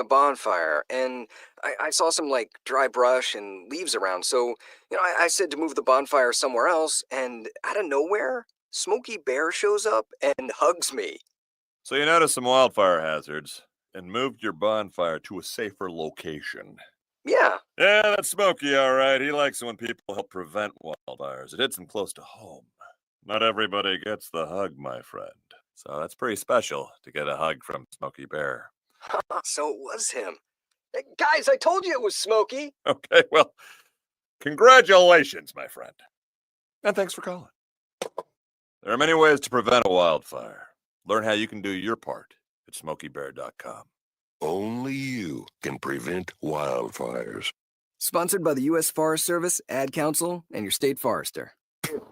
a bonfire, and I saw some, dry brush and leaves around, so, I said to move the bonfire somewhere else, and out of nowhere, Smokey Bear shows up and hugs me. So you noticed some wildfire hazards and moved your bonfire to a safer location. Yeah. Yeah, that's Smokey, all right. He likes it when people help prevent wildfires. It hits him close to home. Not everybody gets the hug, my friend. So that's pretty special to get a hug from Smokey Bear. So it was him. Hey, guys, I told you it was Smokey. Okay, well, congratulations, my friend. And thanks for calling. There are many ways to prevent a wildfire. Learn how you can do your part at SmokeyBear.com. Only you can prevent wildfires. Sponsored by the U.S. Forest Service, Ad Council, and your state forester.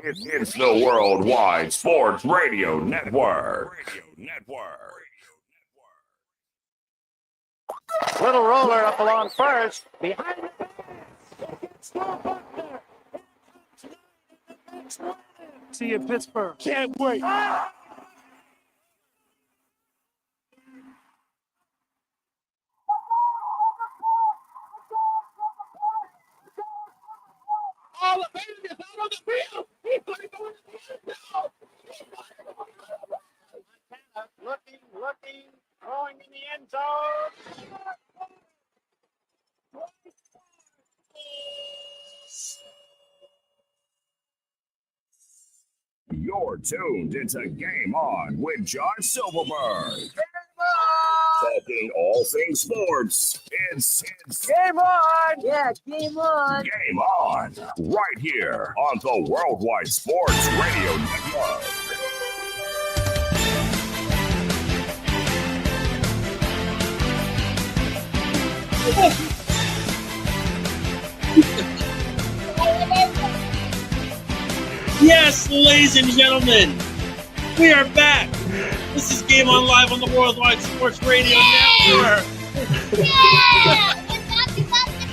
It's the Worldwide Sports Radio Network. Little roller up along first. Behind the see you, Pittsburgh. Can't wait. All the baby is out on the field. He's going to go in the end zone. Looking, throwing in the end zone. You're tuned into Game On with Josh Silverberg. Talking all things sports. It's Game on! Yeah, game on. Game On, right here on the Worldwide Sports Radio Network. Yes, ladies and gentlemen, we are back. This is Game On Live on the Worldwide Sports Radio Network. Yeah! We're talking about the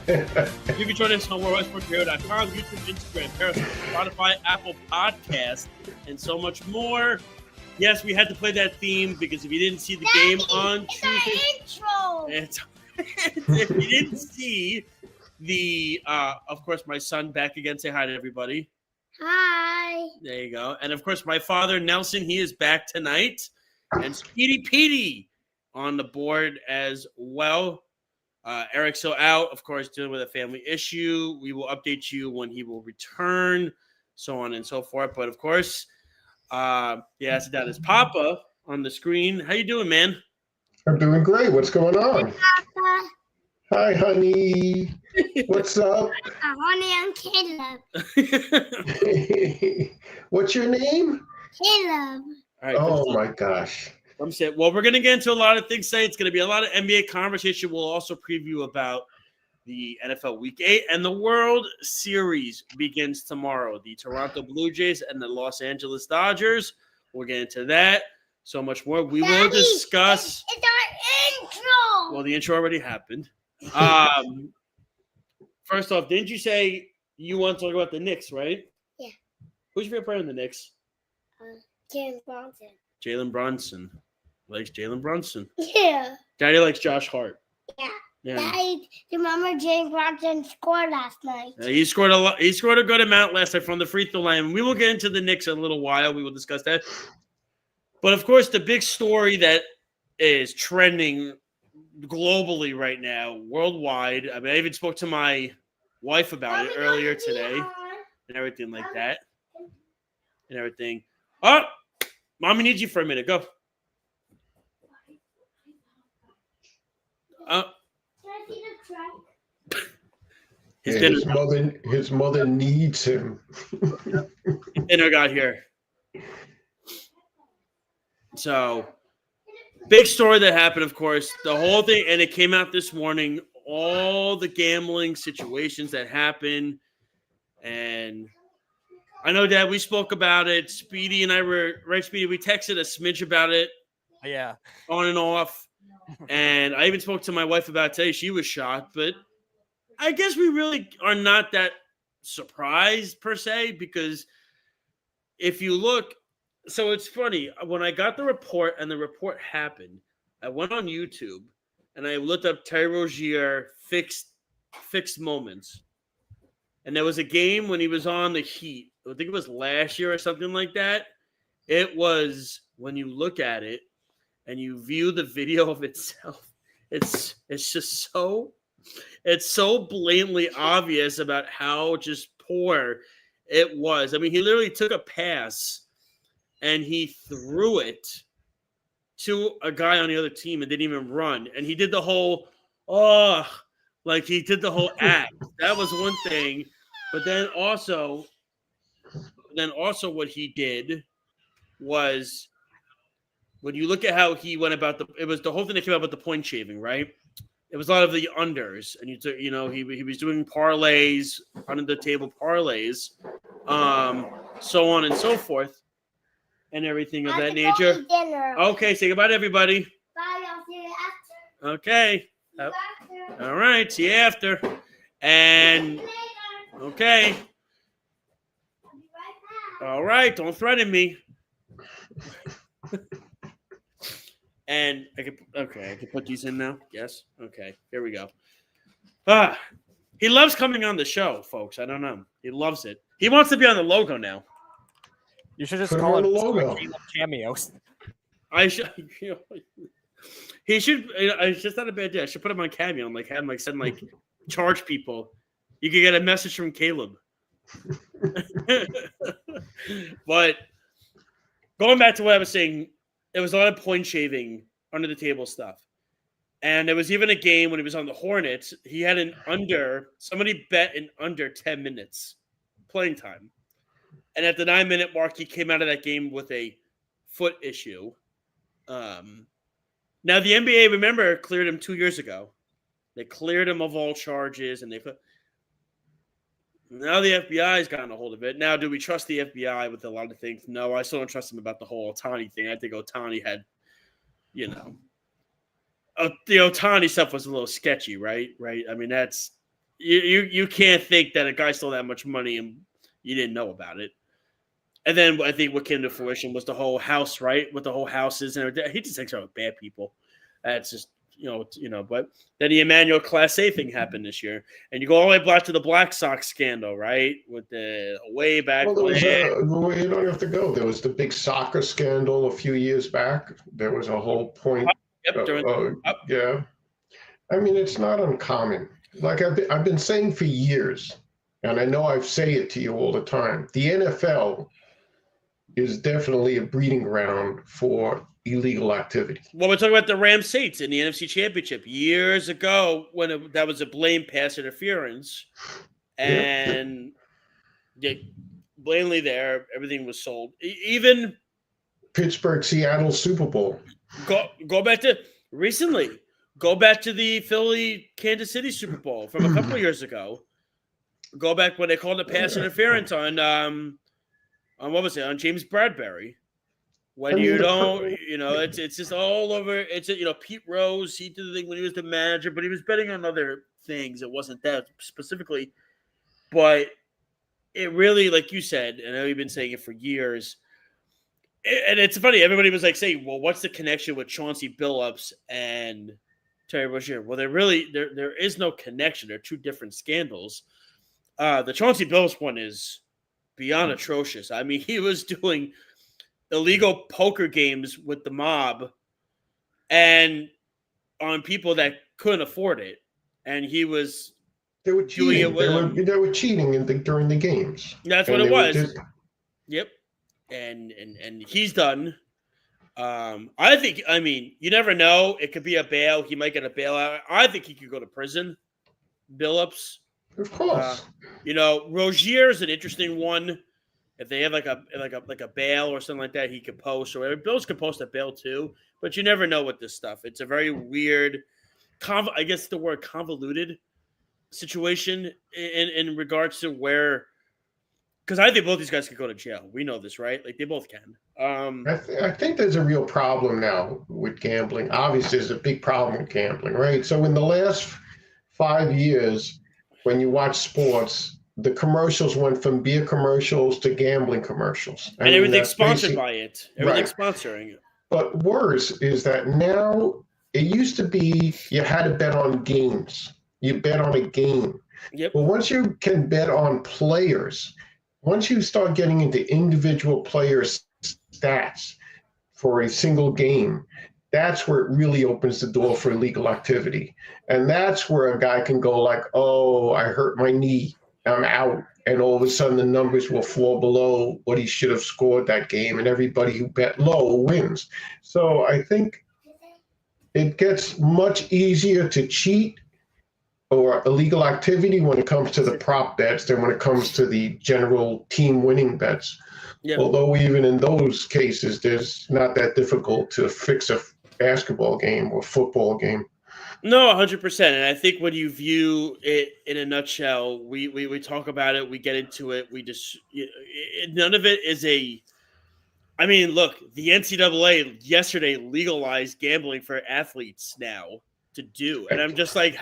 flag! You can join us on WorldwideSportsRadio.com, YouTube, Instagram, Periscope, Spotify, Apple Podcasts, and so much more. Yes, we had to play that theme because if you didn't see the game on Tuesday, if you didn't see the, of course, my son back again. Say hi to everybody. Hi. There you go. And of course, my father Nelson, he is back tonight, and Speedy Petey on the board as well. Eric's still out, of course, dealing with a family issue. We will update you when he will return, so on and so forth. But of course, sit down his Papa on the screen. How you doing, man? I'm doing great. What's going on? Papa. Hi, honey. What's up? Honey, I'm Caleb. What's your name? Caleb. All right, Oh, my gosh. I'm set. Well, we're going to get into a lot of things today. It's going to be a lot of NBA conversation. We'll also preview about the NFL Week 8, and the World Series begins tomorrow. The Toronto Blue Jays and the Los Angeles Dodgers. We'll get into that. So much more. We will discuss. It's our intro. Well, the intro already happened. First off, didn't you say you want to talk about the Knicks, right? Yeah. Who's your favorite player in the Knicks? Jalen Bronson. Jalen Brunson. Likes Jalen Brunson. Yeah. Daddy likes Josh Hart. Yeah. Yeah. Daddy, remember Jalen Bronson scored last night? He scored a lot. He scored a good amount last night from the free throw line. We will get into the Knicks in a little while. We will discuss that. But of course, the big story that is trending globally right now, worldwide. I mean, I even spoke to my wife about it earlier today, and everything like that, and everything. Oh, Mommy needs you for a minute. Go. Can I see the truck? His mother needs him. Dinner got here. So, big story that happened, of course. The whole thing, and it came out this morning, all the gambling situations that happened. And I know, Dad, we spoke about it. Speedy and I were, right, Speedy? We texted a smidge about it. Yeah. On and off. And I even spoke to my wife about it today. She was shocked. But I guess we really are not that surprised, per se, because if you look, So it's funny. When I got the report and the report happened, I went on YouTube and I looked up Terry Rozier fixed moments. And there was a game when he was on the Heat. I think it was last year or something like that. It was, when you look at it and you view the video of itself, it's just so blatantly obvious about how just poor it was. I mean, he literally took a pass and he threw it to a guy on the other team and didn't even run. And he did the whole, he did the whole act. That was one thing. But then also what he did was, when you look at how he went about it was the whole thing that came out about the point shaving, right? It was a lot of the unders, and he was doing parlays, under the table parlays, so on and so forth, and everything of that nature. Okay, say goodbye to everybody. Bye, I'll see you after. Okay. See you after. All right, see you after. And okay. I'll be right back. All right, don't threaten me. And I can put these in now. Yes. Okay. Here we go. He loves coming on the show, folks. I don't know. He loves it. He wants to be on the logo now. You should just Put him call on him the logo. cameos. I should. He should. It's just not a bad idea. I should put him on Cameo and have him send charge people. You could get a message from Caleb. But going back to what I was saying, there was a lot of point shaving under the table stuff. And there was even a game when he was on the Hornets. He had somebody bet an under 10 minutes playing time. And at the 9-minute mark, he came out of that game with a foot issue. Now, the NBA, remember, cleared him 2 years ago. They cleared him of all charges, and now the FBI has gotten a hold of it. Now, do we trust the FBI with a lot of things? No, I still don't trust them about the whole Ohtani thing. I think Ohtani had, the Ohtani stuff was a little sketchy, right? Right. I mean, that's you can't think that a guy stole that much money and you didn't know about it. And then I think what came to fruition was the whole house, right? With the whole houses and everything. He just hangs out with bad people. That's just. But then the Emmanuel Class A thing happened this year, and you go all the way back to the Black Sox scandal, right? With the way back. Well, you don't have to go. There was the big soccer scandal a few years back. There was a whole point. Yeah. I mean, it's not uncommon. Like I've been saying for years, and I know I say it to you all the time. The NFL is definitely a breeding ground for illegal activity. Well, we're talking about the Rams Saints in the NFC Championship years ago when that was a blame pass interference, and blatantly there, everything was sold. Even Pittsburgh, Seattle Super Bowl. Go back to recently. Go back to the Philly Kansas City Super Bowl from a couple of years ago. Go back when they called the pass interference on what was it, on James Bradbury. When it's just all over. It's Pete Rose. He did the thing when he was the manager, but he was betting on other things. It wasn't that specifically, but it really, like you said, and I've been saying it for years. And it's funny. Everybody was saying, "Well, what's the connection with Chauncey Billups and Terry Rozier?" Well, there is no connection. They're two different scandals. The Chauncey Billups one is beyond atrocious. I mean, he was doing illegal poker games with the mob and on people that couldn't afford it. And he was They were cheating. They were cheating during the games. That's what it was. Yep. And he's done. I think, you never know. It could be a bail. He might get a bailout. I think he could go to prison. Billups. Of course. Rozier is an interesting one. If they have like a bail or something like that, he could post, or Bills could post a bail too. But you never know with this stuff. It's a very weird, I guess the word convoluted situation in regards to where, because I think both these guys could go to jail. We know this, right? Like they both can. I think there's a real problem now with gambling. Obviously, there's a big problem with gambling, right? So in the last 5 years, when you watch sports, the commercials went from beer commercials to gambling commercials. And everything's sponsored by it. Everything's sponsoring it. But worse is that now it used to be you had to bet on games. You bet on a game. Yep. But once you can bet on players, once you start getting into individual players' stats for a single game, that's where it really opens the door for illegal activity. And that's where a guy can go like, oh, I hurt my knee, I'm out. And all of a sudden the numbers will fall below what he should have scored that game. And everybody who bet low wins. So I think it gets much easier to cheat or illegal activity when it comes to the prop bets than when it comes to the general team winning bets. Yep. Although even in those cases, there's not that difficult to fix a basketball game or football game. No, 100%. And I think when you view it in a nutshell, we talk about it, we get into it, we just none of it is a. I mean, look, the NCAA yesterday legalized gambling for athletes now to do, and I'm just like,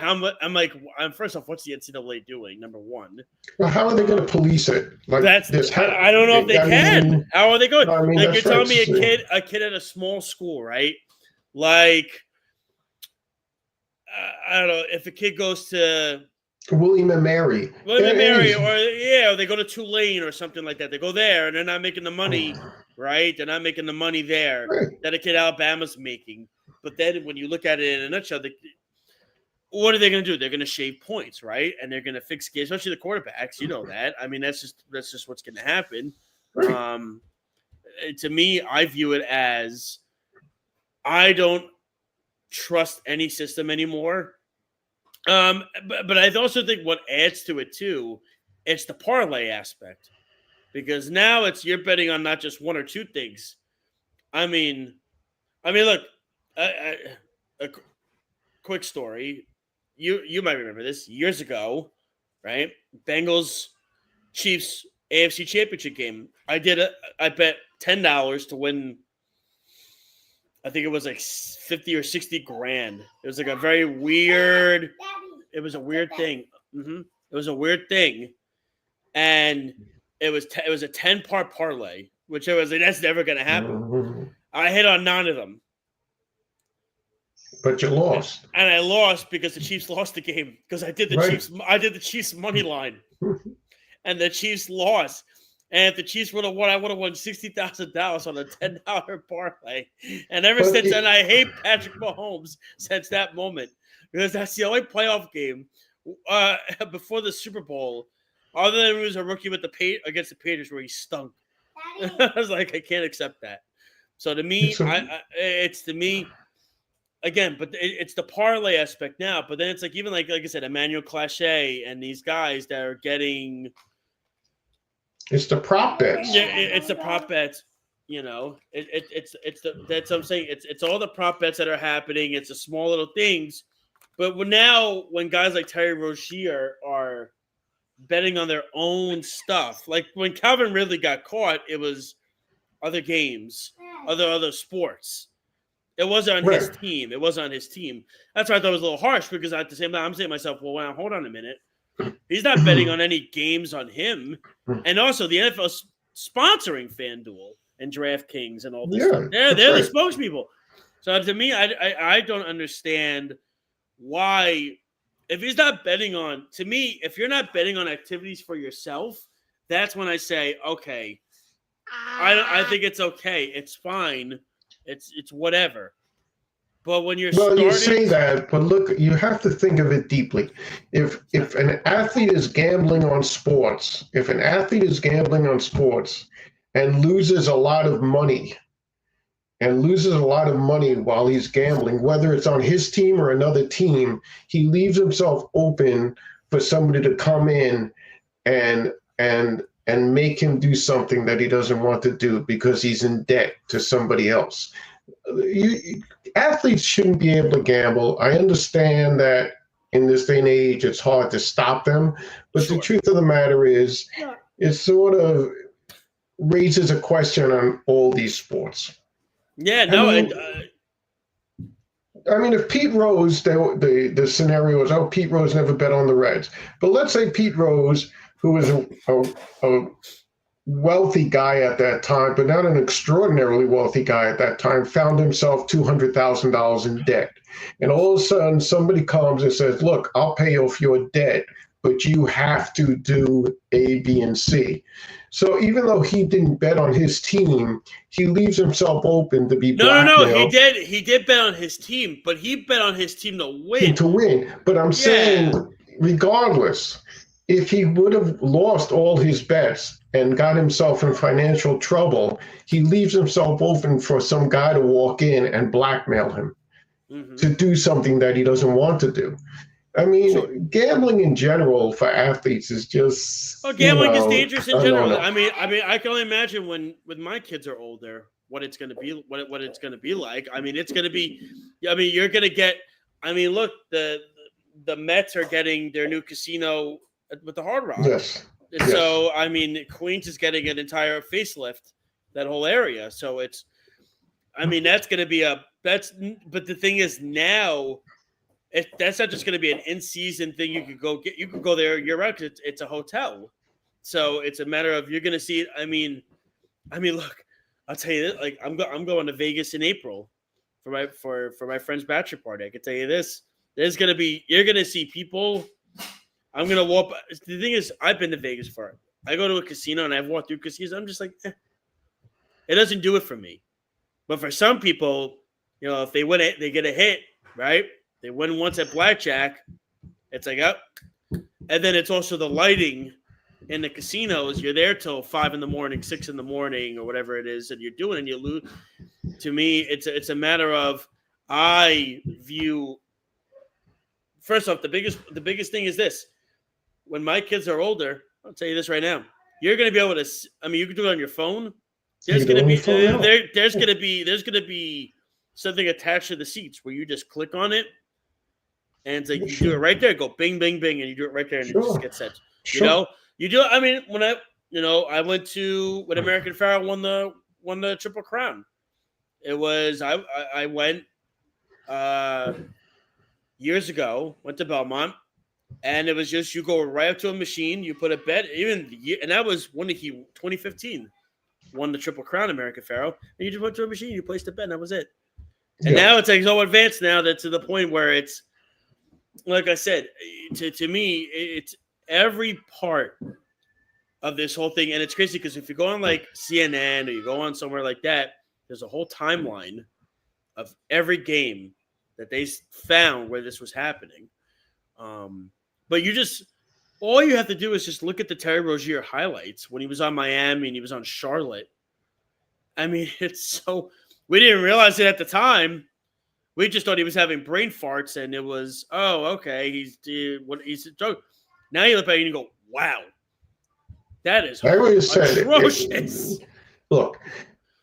first off, what's the NCAA doing? Number one, well, how are they going to police it? Like I don't know if they can. How are they going? I mean, like you're telling me a kid at a small school, right? Like, I don't know if a kid goes to William and Mary, or they go to Tulane or something like that. They go there and they're not making the money, right? They're not making the money there that a kid Alabama's making. But then when you look at it in a nutshell, what are they going to do? They're going to shave points, right? And they're going to fix games, especially the quarterbacks. You know that. I mean, that's just what's going to happen. Right. To me, I view it as I don't trust any system anymore. But I also think what adds to it too, it's the parlay aspect, because now you're betting on not just one or two things. I mean, look, a quick story. You might remember this years ago, right? Bengals Chiefs AFC Championship game. I bet $10 to win. I think it was like 50 or 60 grand. It was like a very weird. It was a weird thing. Mm-hmm. It was a weird thing, and it was a 10-part parlay, which I was like, that's never going to happen. Mm-hmm. I hit on 9 of them, but you lost. And I lost because the Chiefs lost the game because I did the Chiefs. I did the Chiefs money line, and the Chiefs lost. And if the Chiefs would have won, I would have won $60,000 on a $10 parlay. And ever since then, I hate Patrick Mahomes since that moment, because that's the only playoff game before the Super Bowl, other than he was a rookie with against the Patriots, where he stunk. I was like, I can't accept that. So to me, it's to me again, but it's the parlay aspect now. But then it's like even like I said, Emmanuel Clache and these guys that are getting. It's the prop bets. Yeah, it's the prop bets. You know, that's what I'm saying. It's all the prop bets that are happening. It's the small little things. But when guys like Terry Rozier are betting on their own stuff, like when Calvin Ridley got caught, it was other games, other sports. It wasn't on his team. It wasn't on his team. That's why I thought it was a little harsh, because at the same time, I'm saying to myself, well, hold on a minute. He's not betting on any games on him. And also the NFL's sponsoring FanDuel and DraftKings and all this stuff. They're the spokespeople. So to me, I don't understand why, if he's not betting on, to me, if you're not betting on activities for yourself, that's when I say, okay, I think it's okay. It's fine. It's whatever. But when you're you say that, but look, you have to think of it deeply. If an athlete is gambling on sports, and loses a lot of money, while he's gambling, whether it's on his team or another team, he leaves himself open for somebody to come in and make him do something that he doesn't want to do because he's in debt to somebody else. Athletes shouldn't be able to gamble. I understand that in this day and age, it's hard to stop them. But the truth of the matter is, it sort of raises a question on all these sports. Yeah, no. I mean, if Pete Rose, the scenario is, Pete Rose never bet on the Reds. But let's say Pete Rose who was a wealthy guy at that time, but not an extraordinarily wealthy guy at that time, found himself $200,000 in debt. And all of a sudden, somebody comes and says, look, I'll pay off your debt, but you have to do A, B, and C. So even though he didn't bet on his team, he leaves himself open to be blackmailed. No. He did bet on his team, but he bet on his team to win. To win. But I'm saying, regardless, if he would have lost all his bets and got himself in financial trouble, he leaves himself open for some guy to walk in and blackmail him to do something that he doesn't want to do. I mean, gambling in general for athletes is just. Well, gambling is dangerous in general. I mean, I can only imagine when my kids are older, what it's going to be, what it's going to be like. I mean, it's going to be. I mean, you're going to get. I mean, look, the Mets are getting their new casino with the Hard Rock. Yes. So I mean, Queens is getting an entire facelift, that whole area. So it's. I mean, that's going to be but the thing is now. That's not just going to be an in-season thing. You could go get. You could go there year-round because it's a hotel, so it's a matter of you're going to see it. I mean, look, I'll tell you this. Like I'm going to Vegas in April for my friend's bachelor party. I can tell you this. There's going to be you're going to see people. I'm going to walk. The thing is, I've been to Vegas for. I go to a casino and I've walked through casinos. I'm just like, it doesn't do it for me. But for some people, you know, if they win it, they get a hit, right? They win once at blackjack. It's like up. And then it's also the lighting in the casinos. You're there till 5 a.m, 6 a.m, or whatever it is that you're doing, and you lose. To me, it's a matter of I view. First off, the biggest thing is this: when my kids are older, I'll tell you this right now. You're going to be able to. I mean, you can do it on your phone. There's going to be something attached to the seats where you just click on it. And it's like you do it right there, go bing, bing, bing, and you do it right there, and it just gets set. You know, you do. I mean, when I went to when American Pharaoh won the Triple Crown. It was I went years ago. Went to Belmont, and it was just you go right up to a machine, you put a bet, and that was when he 2015 won the Triple Crown, American Pharaoh, and you just went to a machine, you placed a bet, and that was it. And now it's like so advanced now that to the point where it's. Like I said, to me, it's every part of this whole thing. And it's crazy because if you go on like CNN or you go on somewhere like that, there's a whole timeline of every game that they found where this was happening. But all you have to do is just look at the Terry Rozier highlights when he was on Miami and he was on Charlotte. I mean, we didn't realize it at the time. We just thought he was having brain farts, and it was, okay, he's a joke. Now you look at it and you go, wow, that is atrocious. Look,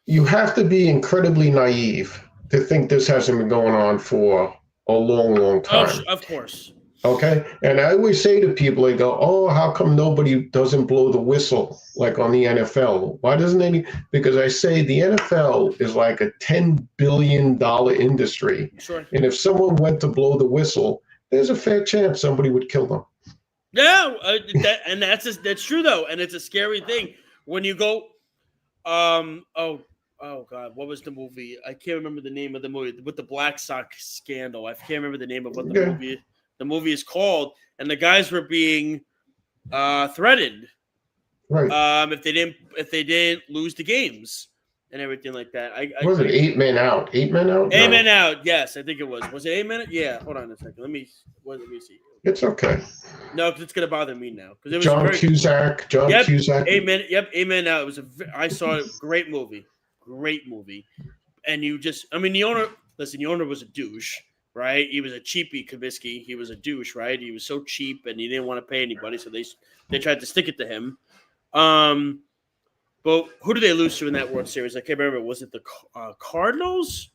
you have to be incredibly naive to think this hasn't been going on for a long, long time. Oh, of course. Okay? And I always say to people, they go, how come nobody doesn't blow the whistle like on the NFL? Why doesn't any? Because I say the NFL is like a $10 billion industry. Sure. And if someone went to blow the whistle, there's a fair chance somebody would kill them. Yeah, that's true, though. And it's a scary thing. When you go, oh, God, what was the movie? I can't remember the name of the movie with the Black Sox scandal. I can't remember the name of what the movie is called, and the guys were being threatened, right? If they didn't lose the games and everything like that. Was it 8 men out? 8 men out? 8 men out. Yes, I think it was. Was it 8 men? Yeah. Hold on a second. Let me see. It's okay. No, because it's gonna bother me now. Because it was John Cusack. Cusack. 8 men. Yep. 8 men out. It was I saw it. Great movie. And the owner. Listen, the owner was a douche. Right, he was a cheapie, Kabisky. He was a douche, right? He was so cheap, and he didn't want to pay anybody, so they tried to stick it to him. But who did they lose to in that World Series? I can't remember. Was it the Cardinals?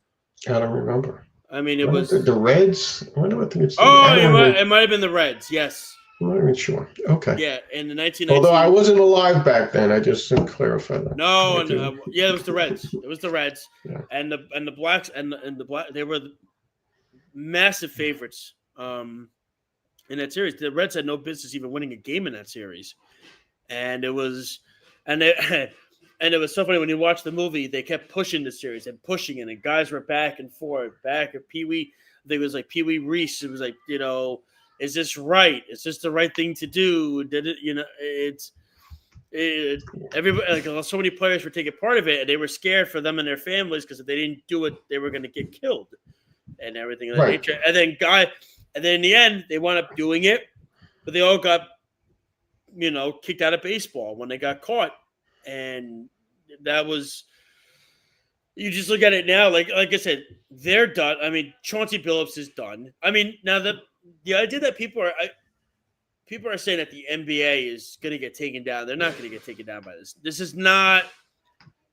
I don't remember. I mean, it was the Reds. I don't think it's. It might have been the Reds. Yes. I'm not even sure. Okay. Yeah, in the 1990s. Although I wasn't alive back then, I just didn't clarify that. No. Yeah, it was the Reds. It was the Reds, yeah. and the Blacks and the Black. They were massive favorites in that series. The Reds had no business even winning a game in that series. And it was, and it, and it was so funny when you watch the movie. They kept pushing the series and pushing it, and guys were back and forth, back at Pee Wee. I think it was like Pee Wee Reese. It was like, is this right? Is this the right thing to do? Did it? Everybody, like, so many players were taking part of it, and they were scared for them and their families because if they didn't do it, they were going to get killed and everything of that nature. And then in the end, they wound up doing it, but they all got, kicked out of baseball when they got caught. And that was, you just look at it now, like I said, they're done. I mean, Chauncey Billups is done. I mean, now the idea that people are saying that the NBA is going to get taken down, they're not going to get taken down by this. This is not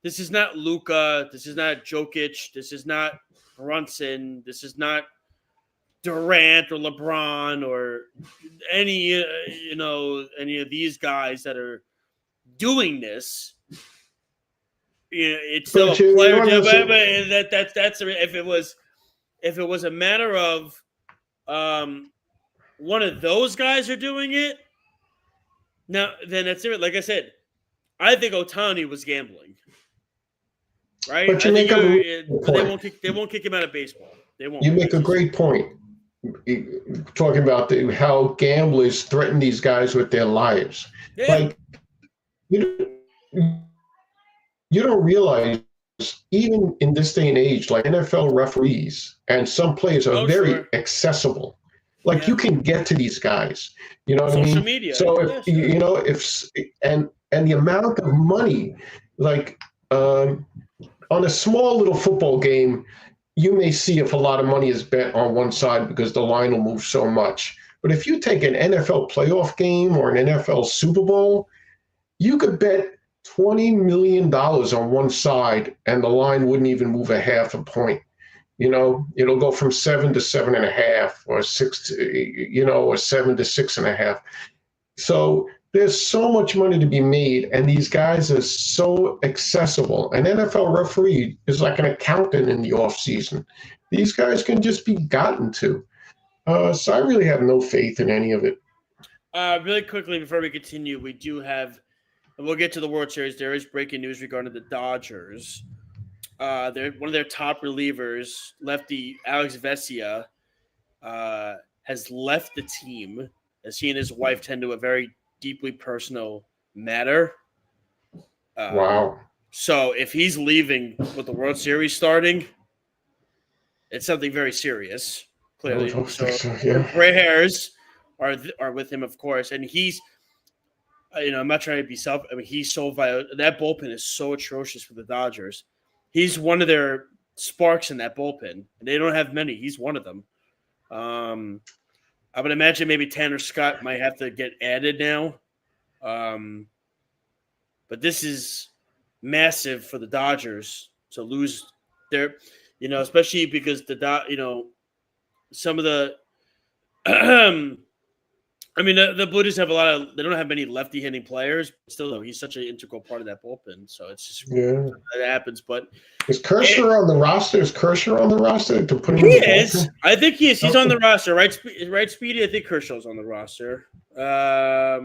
Luka. This is not Jokic. This is not Brunson. This is not Durant or LeBron or any of these guys that are doing this. It's still a player. But that's if it was a matter of one of those guys are doing it. Now then that's it. Like I said, I think Ohtani was gambling. Right? But they won't kick him out of baseball. They won't. You make a great point. Talking about how gamblers threaten these guys with their lives. Yeah. Like, you don't realize, even in this day and age, like NFL referees and some players are very accessible. Like you can get to these guys. You know what I mean? Social media. So if and the amount of money, like on a small little football game, you may see if a lot of money is bet on one side because the line will move so much. But if you take an NFL playoff game or an NFL Super Bowl, you could bet $20 million on one side and the line wouldn't even move a half a point. It'll go from 7 to 7.5 or 6 to, or 7 to 6.5. So there's so much money to be made, and these guys are so accessible. An NFL referee is like an accountant in the off season. These guys can just be gotten to. So I really have no faith in any of it. Really quickly before we continue, we do have, and we'll get to the World Series. There is breaking news regarding the Dodgers. One of their top relievers, lefty Alex Vesia, has left the team as he and his wife tend to a very deeply personal matter. Wow. So if he's leaving with the World Series starting, it's something very serious. Clearly, gray hairs are with him, of course, and he's. I'm not trying to be self. I mean, he's so violent. That bullpen is so atrocious for the Dodgers. He's one of their sparks in that bullpen, and they don't have many. He's one of them. I would imagine maybe Tanner Scott might have to get added now. But this is massive for the Dodgers to lose their, especially because some of the, the Blue Jays have they don't have many lefty hitting players, but still though, he's such an integral part of that bullpen. So it's just, that happens. But is Kershaw on the roster? Is Kershaw on the roster to put him? He is. I think he is. He's on the roster, right? Speedy. I think Kershaw's on the roster. I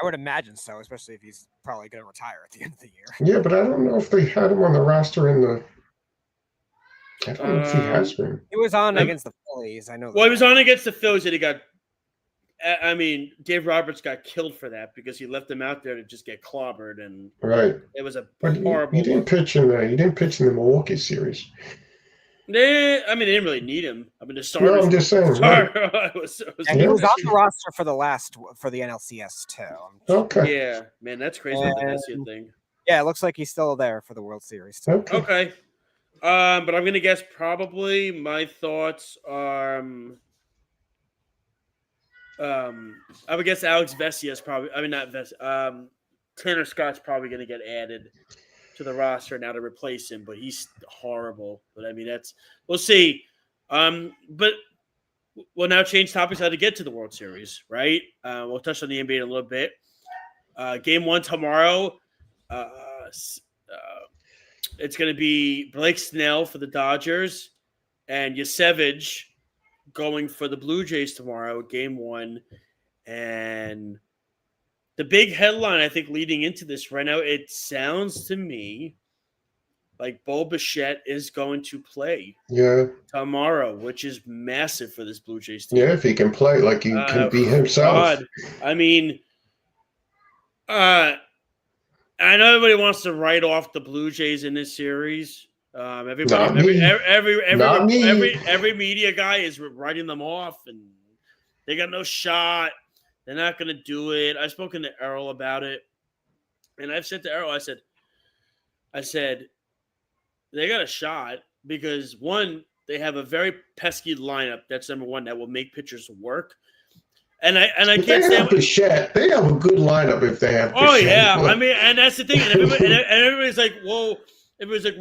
would imagine so, especially if he's probably going to retire at the end of the year. Yeah, but I don't know if they had him on the roster in the. I don't know if he has been. He was on against the Phillies. I know. Well, he was on against the Phillies, and he got. Dave Roberts got killed for that because he left him out there to just get clobbered, and it was a horrible. He didn't pitch in the Milwaukee series. They didn't really need him. The starters. No, I'm just saying. He was on the roster for the NLCS too. Okay. Yeah, man, that's crazy. The Vesia thing. Yeah, it looks like he's still there for the World Series too. Okay. But I'm gonna guess probably my thoughts are. I would guess Alex Vesia is probably. Not Vesia. Tanner Scott's probably going to get added to the roster now to replace him, but he's horrible. But we'll see. But we'll now change topics how to get to the World Series, right? We'll touch on the NBA in a little bit. Game 1 tomorrow. It's going to be Blake Snell for the Dodgers and Yasevich going for the Blue Jays tomorrow, game 1. And the big headline, I think, leading into this right now, it sounds to me like Bo Bichette is going to play tomorrow, which is massive for this Blue Jays team. Yeah, if he can play like he can be himself. God. I mean, I know everybody wants to write off the Blue Jays in this series. Every media guy is writing them off, and they got no shot. They're not going to do it. I've spoken to Errol about it, and I've said to Errol, I said, they got a shot because, one, they have a very pesky lineup. That's number one, that will make pitchers work. And I can't say Bichette. They have a good lineup if they have Bichette. Oh yeah, I mean, and that's the thing. And everybody's like, whoa. Everybody's like,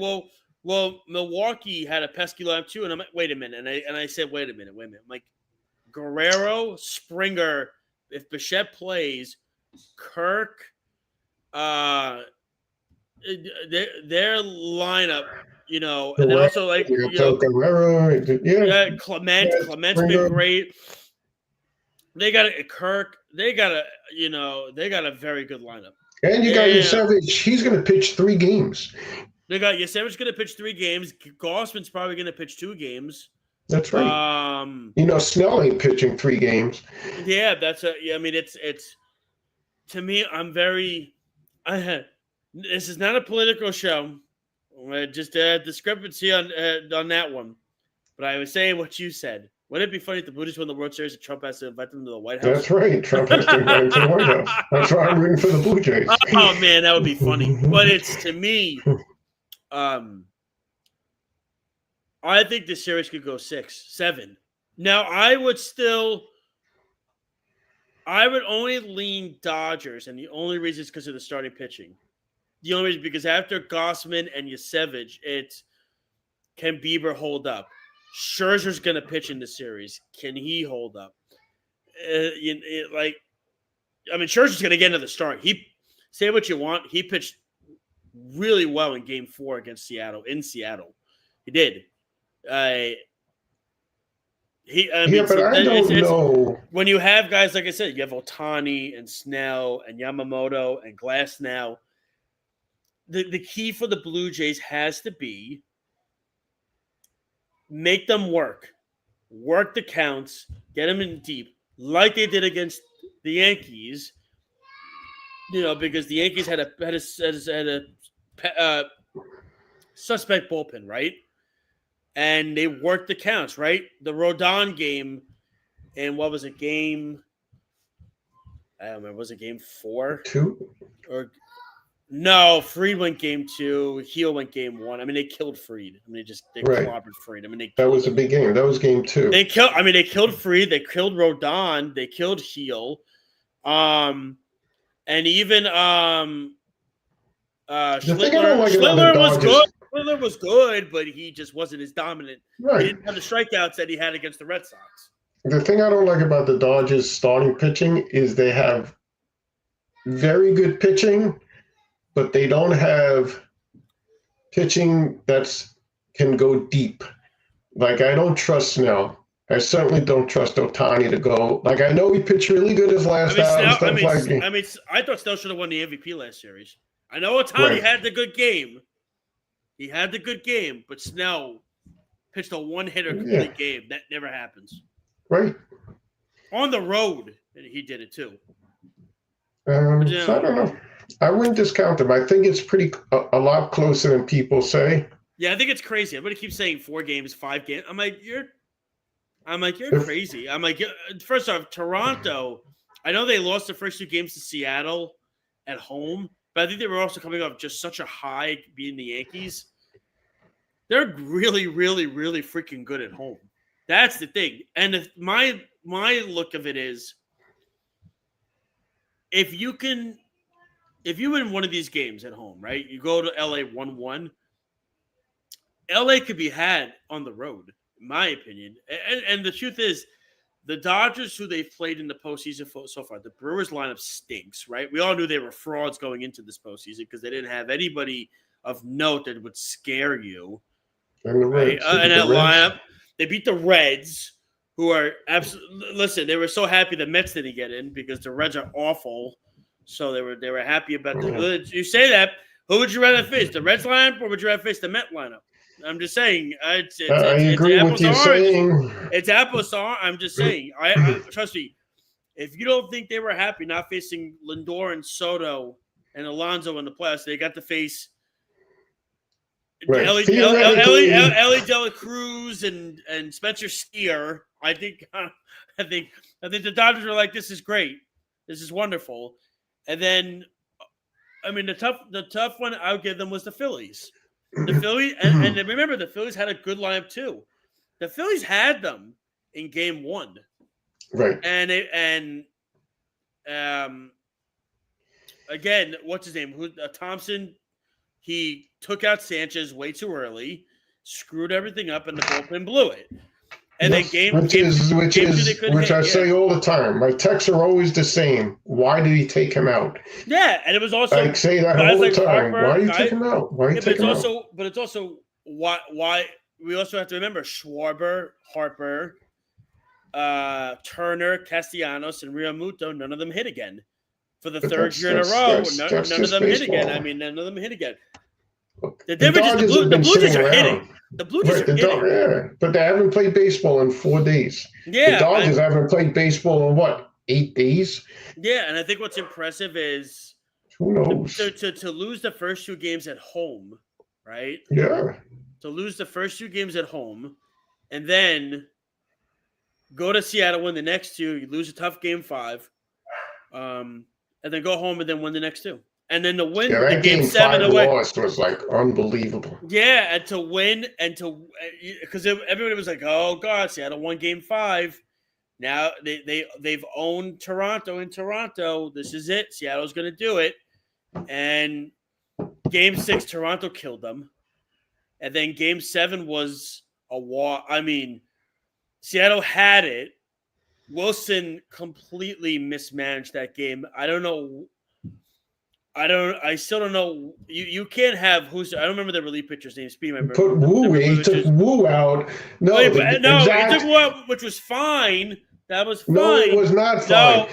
well, Milwaukee had a pesky lineup too. And I'm like, wait a minute. And I said, wait a minute. I'm like, Guerrero, Springer. If Bichette plays, Kirk, their lineup, and then also like Guerrero, Clement's been great. They got Kirk. They got a very good lineup. And you got Yasevich. He's going to pitch 3 games. They got Yasevich going to pitch 3 games. Gossman's probably going to pitch 2 games. That's right. Snell ain't pitching 3 games. Yeah, I mean, it's to me. I'm very. This is not a political show. Just a discrepancy on that one. But I was saying what you said. Wouldn't it be funny if the Blue Jays win the World Series and Trump has to invite them to the White House? That's right. Trump has to invite them to the White House. That's why I'm rooting for the Blue Jays. Oh man, that would be funny. But it's, to me, I think this series could go 6-7. Now, I would only lean Dodgers, and the only reason is because of the starting pitching. The only reason, because after Gossman and Yasevich, it's, can Bieber hold up? Scherzer's going to pitch in the series. Can he hold up? Scherzer's going to get another start. Say what you want. He pitched really well in Game 4 against Seattle. He did. I don't know. When you have guys, like I said, you have Ohtani and Snell and Yamamoto and Glass now. The key for the Blue Jays has to be make them work the counts, get them in deep, like they did against the Yankees. Because the Yankees had a suspect bullpen, right? And they worked the counts, right? The Rodon game, and what was it? I don't remember. Was it Game 4? 2? Or no? Freed went Game 2. Heel went Game 1. I mean, they killed Freed. I mean, they clobbered Freed. I mean, that was a big game. That was Game 2. They killed Freed. They killed Rodon. They killed Heel. And even Schiller was good. Schiller was good, but he just wasn't as dominant. Right. He didn't have the strikeouts that he had against the Red Sox. The thing I don't like about the Dodgers starting pitching is they have very good pitching, but they don't have pitching that can go deep. Like, I don't trust Snell. I certainly don't trust Ohtani to go. Like, I know he pitched really good his last out. I thought Snell should have won the MVP last series. I know Ohtani had the good game. He had the good game, but Snell pitched a one-hitter complete game. That never happens. Right. On the road, and he did it too. So I don't know. I wouldn't discount him. I think it's a lot closer than people say. Yeah, I think it's crazy. Everybody keeps saying 4 games, 5 games. I'm like, you're crazy. I'm like, first off, Toronto, I know they lost the first 2 games to Seattle at home, but I think they were also coming off just such a high beating the Yankees. They're really, really, really freaking good at home. That's the thing. And my look of it is, if you win one of these games at home, right? You go to LA 1-1. LA could be had on the road, in my opinion. And the truth is, the Dodgers, who they've played in the postseason so far, the Brewers lineup stinks, right? We all knew they were frauds going into this postseason because they didn't have anybody of note that would scare you. And the Reds. And that lineup, they beat the Reds, who are absolutely – listen, they were so happy the Mets didn't get in because the Reds are awful. So they were happy about that. You say that. Who would you rather face, the Reds lineup, or would you rather face the Met lineup? I'm just saying. I agree with you saying. It's apples to oranges. I'm just saying. I trust me. If you don't think they were happy not facing Lindor and Soto and Alonso in the playoffs, they got to face Ellie De La Cruz and Spencer Steer. I think the Dodgers were like, this is great. This is wonderful. And then, I mean, the tough one I would give them was the Phillies. The Phillies, and remember, the Phillies had a good lineup too. The Phillies had them in Game 1, right? And again, what's his name? Thompson. He took out Sanchez way too early, screwed everything up, and the bullpen blew it. And then which I say all the time. My texts are always the same. Why did he take him out? Yeah, and it was also I say that all the time. Why do you take him out? Why take him out? But it's also why we also have to remember Schwarber, Harper, Turner, Castellanos, and Realmuto. None of them hit again for the third year in a row. None of them hit again. I mean, none of them hit again. The difference is the Blue Jays are hitting. The Blue Jays are hitting. But they haven't played baseball in 4 days. Yeah, the Dodgers haven't played baseball in what, 8 days? Yeah, and I think what's impressive is who knows to lose the first 2 games at home, right? Yeah. To lose the first 2 games at home, and then go to Seattle, win the next 2. You lose a tough Game 5, and then go home and then win the next 2. And then to win the Game 7 away was like unbelievable. Yeah, and to win because everybody was like, "Oh God, Seattle won Game 5." Now they've owned Toronto in Toronto. This is it. Seattle's going to do it. And Game 6, Toronto killed them, and then Game 7 was a walk. I mean, Seattle had it. Wilson completely mismanaged that game. I don't know. I still don't know. You can't have I don't remember the relief pitcher's name. Put Wu. He took Wu out. No, he took Wu out, which was fine. That was fine. No, it was not fine.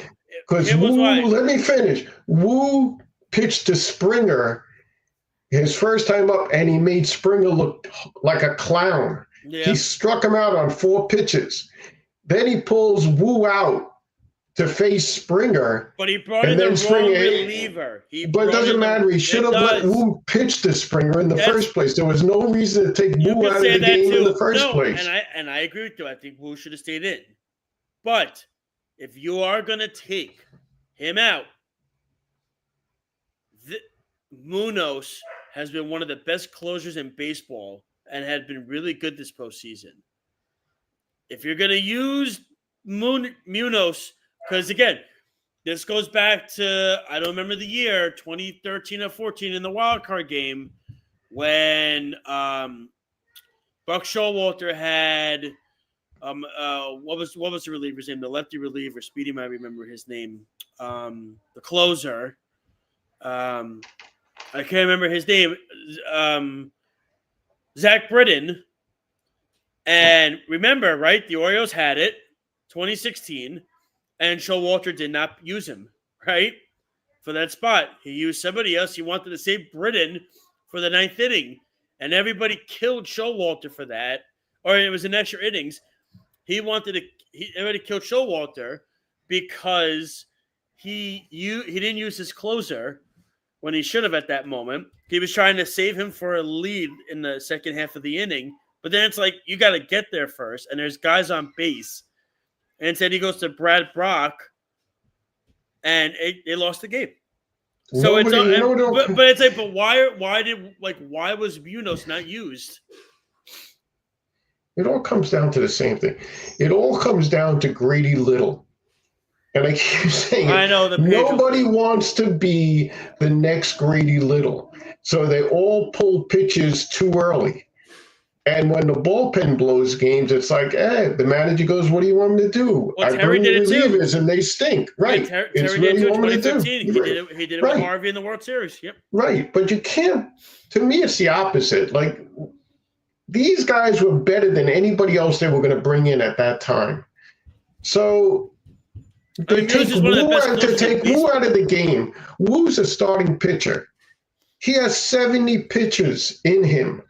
Because Wu. Let me finish. Wu pitched to Springer his first time up, and he made Springer look like a clown. Yeah. He struck him out on 4 pitches. Then he pulls Wu out to face Springer. But he brought in the wrong reliever. But it doesn't matter. He should have let Wu pitch to Springer in the first place. There was no reason to take Wu out of the game in the first place. And I agree with you. I think Wu should have stayed in. But if you are going to take him out, Munoz has been one of the best closers in baseball and had been really good this postseason. If you're going to use Munoz, because again, this goes back to, I don't remember the year, 2013 or 14 in the wild card game when Buck Showalter had what was the reliever's name? The lefty reliever. Speedy might remember his name. The closer. I can't remember his name. Zach Britton. And remember, right? The Orioles had it, 2016. And Showalter did not use him, right, for that spot. He used somebody else. He wanted to save Britton for the 9th inning. And everybody killed Showalter for that. Or it was in extra innings. Everybody killed Showalter because he didn't use his closer when he should have at that moment. He was trying to save him for a lead in the second half of the inning. But then it's like, you got to get there first. And there's guys on base. And instead he goes to Brad Brock, and they lost the game. So but it's like, but why was Munoz not used? It all comes down to the same thing. It all comes down to Grady Little. And I keep saying it. I know nobody wants to be the next Grady Little. So they all pull pitches too early. And when the bullpen blows games, it's like, the manager goes, "What do you want me to do?" Well, Terry did it too, and they stink. Right? Terry did it too in 2015. He did it with Harvey in the World Series. Yep. Right, but you can't. To me, it's the opposite. Like, these guys were better than anybody else they were going to bring in at that time. So They take Wu out of the game. Wu's a starting pitcher. He has 70 pitches in him.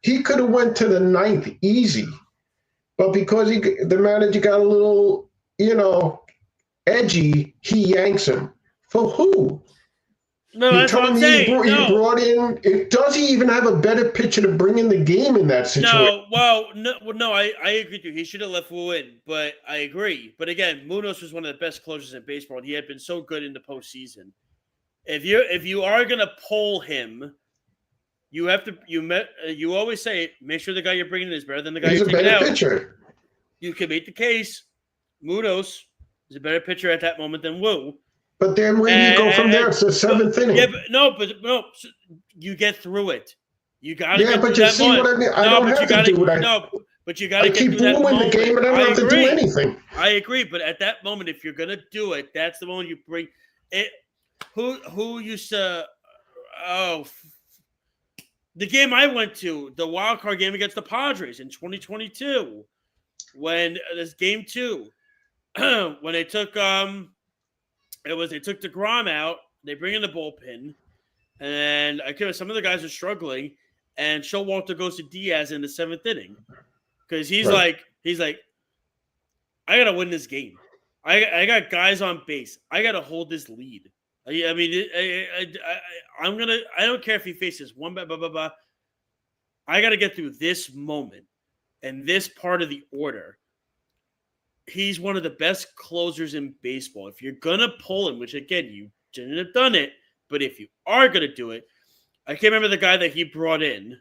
He could have went to the 9th easy, but because the manager got a little, edgy, he yanks him. For who? No, that's what I'm saying. He brought in. Does he even have a better pitcher to bring in the game in that situation? No, I agree with you. He should have left Wu in, but I agree. But again, Munoz was one of the best closers in baseball, and he had been so good in the postseason. If you are gonna pull him, you have to. You always say, make sure the guy you're bringing in is better than the guy you're taking out. He's a better pitcher. You can make the case. Munoz is a better pitcher at that moment than Wu. But then where do you go from there? It's the 7th inning. Yeah, but you get through it. You got to. Yeah, but you see what I mean. I don't have to do what I. No, but you got to keep Wu in the game, and I don't have to do anything. I agree, but at that moment, if you're gonna do it, that's the moment you bring it. Who used to? The game I went to, the wild card game against the Padres in 2022, when this game 2, when they took they took DeGrom out, they bring in the bullpen, and some of the guys are struggling, and Showalter goes to Diaz in the 7th inning because he's like, I gotta win this game. I got guys on base. I gotta hold this lead. I mean, I don't care if he faces one, blah, blah, blah, blah. I got to get through this moment and this part of the order. He's one of the best closers in baseball. If you're going to pull him, which again, you shouldn't have done it, but if you are going to do it, I can't remember the guy that he brought in,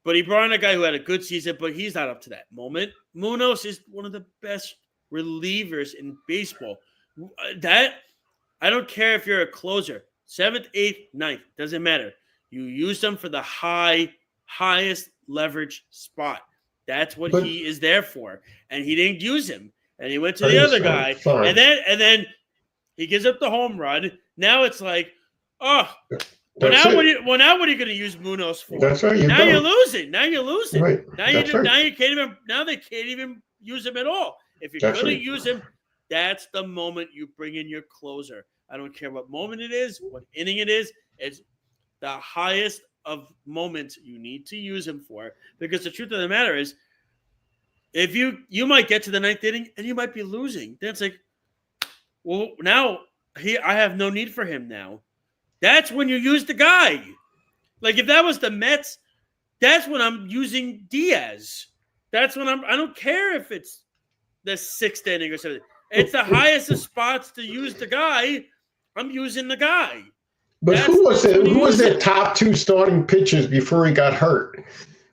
but he brought in a guy who had a good season, but he's not up to that moment. Munoz is one of the best relievers in baseball. I don't care if you're a closer, 7th, 8th, 9th, doesn't matter. You use them for the highest leverage spot. That's what he is there for. And he didn't use him. And he went to the other guy. And then he gives up the home run. Now it's like, now what are you going to use Munoz for? That's right. Now you're losing. Right. Now they can't even use him at all. If you're going to use him, that's the moment you bring in your closer. I don't care what moment it is, what inning it is. It's the highest of moments you need to use him for. Because the truth of the matter is, if you might get to the 9th inning and you might be losing. Then it's like, well, now I have no need for him now. That's when you use the guy. Like if that was the Mets, that's when I'm using Diaz. That's when I don't care if it's the 6th inning or something. It's the highest of spots to use the guy. I'm using the guy. But who was their top 2 starting pitchers before he got hurt?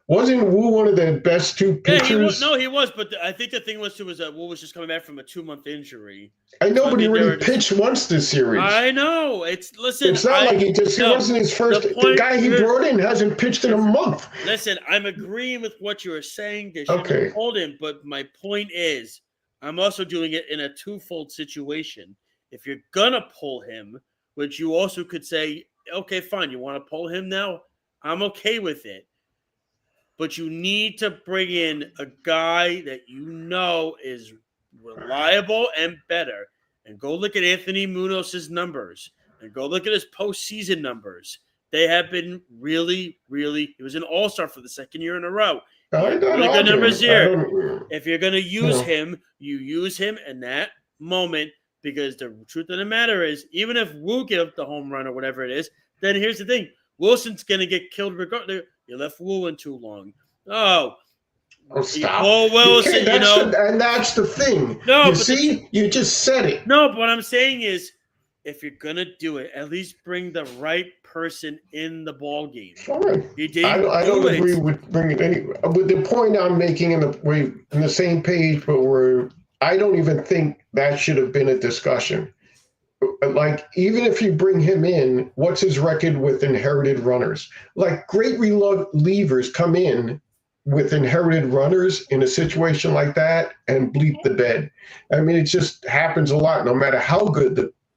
Wasn't Wu one of the best 2 pitchers? He was. But I think the thing was Wu was just coming back from a 2-month injury. I know, but he already pitched once this series. I know. It's not like he wasn't his first. The guy he brought in hasn't pitched in a month. Listen, I'm agreeing with what you were saying. They should have pulled him. But my point is, I'm also doing it in a twofold situation. If you're gonna pull him, which you also could say, okay, fine, you want to pull him now? I'm okay with it. But you need to bring in a guy that you know is reliable and better. And go look at Anthony Munoz's numbers. And go look at his postseason numbers. They have been really, really – he was an all-star for the 2nd year in a row. Really good numbers here. If you're going to use him, you use him in that moment because the truth of the matter is, even if Wu gives up the home run or whatever it is, then here's the thing. Wilson's going to get killed regardless. You left Wu in too long. Oh, stop. Wilson, and that's the thing. No, you just said it. No, but what I'm saying is, if you're going to do it, at least bring the right person in the ball game. Fine. I don't agree with bringing any. With the point I'm making in the same page, but I don't even think that should have been a discussion. Like, even if you bring him in, what's his record with inherited runners? Like, great relievers come in with inherited runners in a situation like that and bleep the bed. I mean, it just happens a lot, no matter how good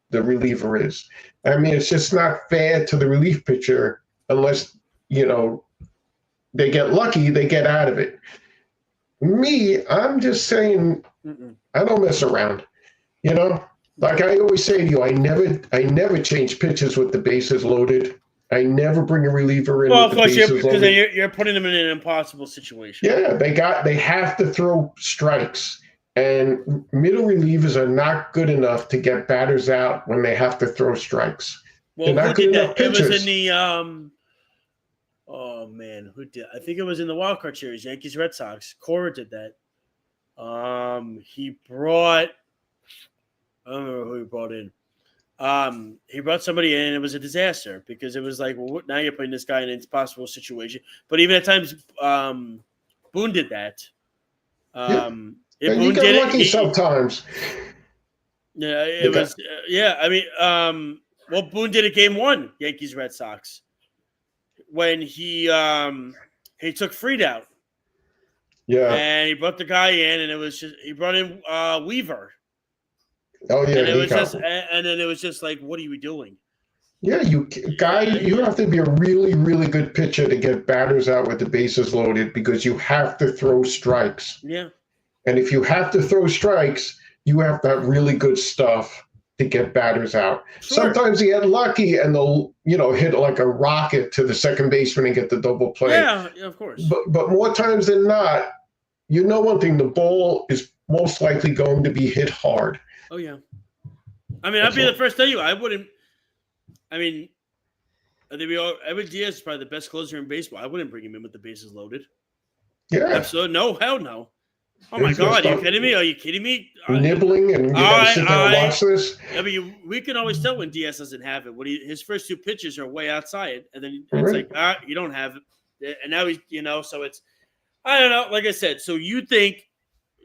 the reliever is. I mean, it's just not fair to the relief pitcher unless, they get lucky, they get out of it. Me, I'm just saying, I don't mess around. You know, like I always say to you, I never change pitches with the bases loaded. I never bring a reliever in. Well, with of the course, bases because loaded. you're putting them in an impossible situation. Yeah, they have to throw strikes, and middle relievers are not good enough to get batters out when they have to throw strikes. Well, They're who not good did enough that? It was pitchers. in the oh man, who did? I think it was in the wild card series, Yankees Red Sox. Cora did that. He brought. I don't remember who he brought in. He brought somebody in, and it was a disaster because it was like, well, now you're putting this guy in an impossible situation. But even at times, Boone did that. And Boone you get did lucky sometimes. Yeah, it was. I mean, well, Boone did it game 1, Yankees Red Sox, when he took Fried out. Yeah. And he brought the guy in, and it was just he brought in Weaver. Oh yeah, and it was just, and then it was just like, what are you doing? Yeah, you have to be a really, really good pitcher to get batters out with the bases loaded because you have to throw strikes. Yeah. And if you have to throw strikes, you have to have really good stuff to get batters out. Sure. Sometimes you get lucky and they'll, hit like a rocket to the second baseman and get the double play. Yeah, of course. But more times than not, one thing, the ball is most likely going to be hit hard. Oh, yeah. I mean, I'd be the first to tell you, I wouldn't. I mean, Edwin Diaz is probably the best closer in baseball. I wouldn't bring him in with the bases loaded. Yeah. Absolutely. No, hell no. Oh, my God. Are you kidding me? Are you kidding me? Nibbling and you got to sit there and watch this? I mean, we can always tell when Diaz doesn't have it. His first 2 pitches are way outside, and then it's like, you don't have it. And now he's, so it's, I don't know. Like I said, so you think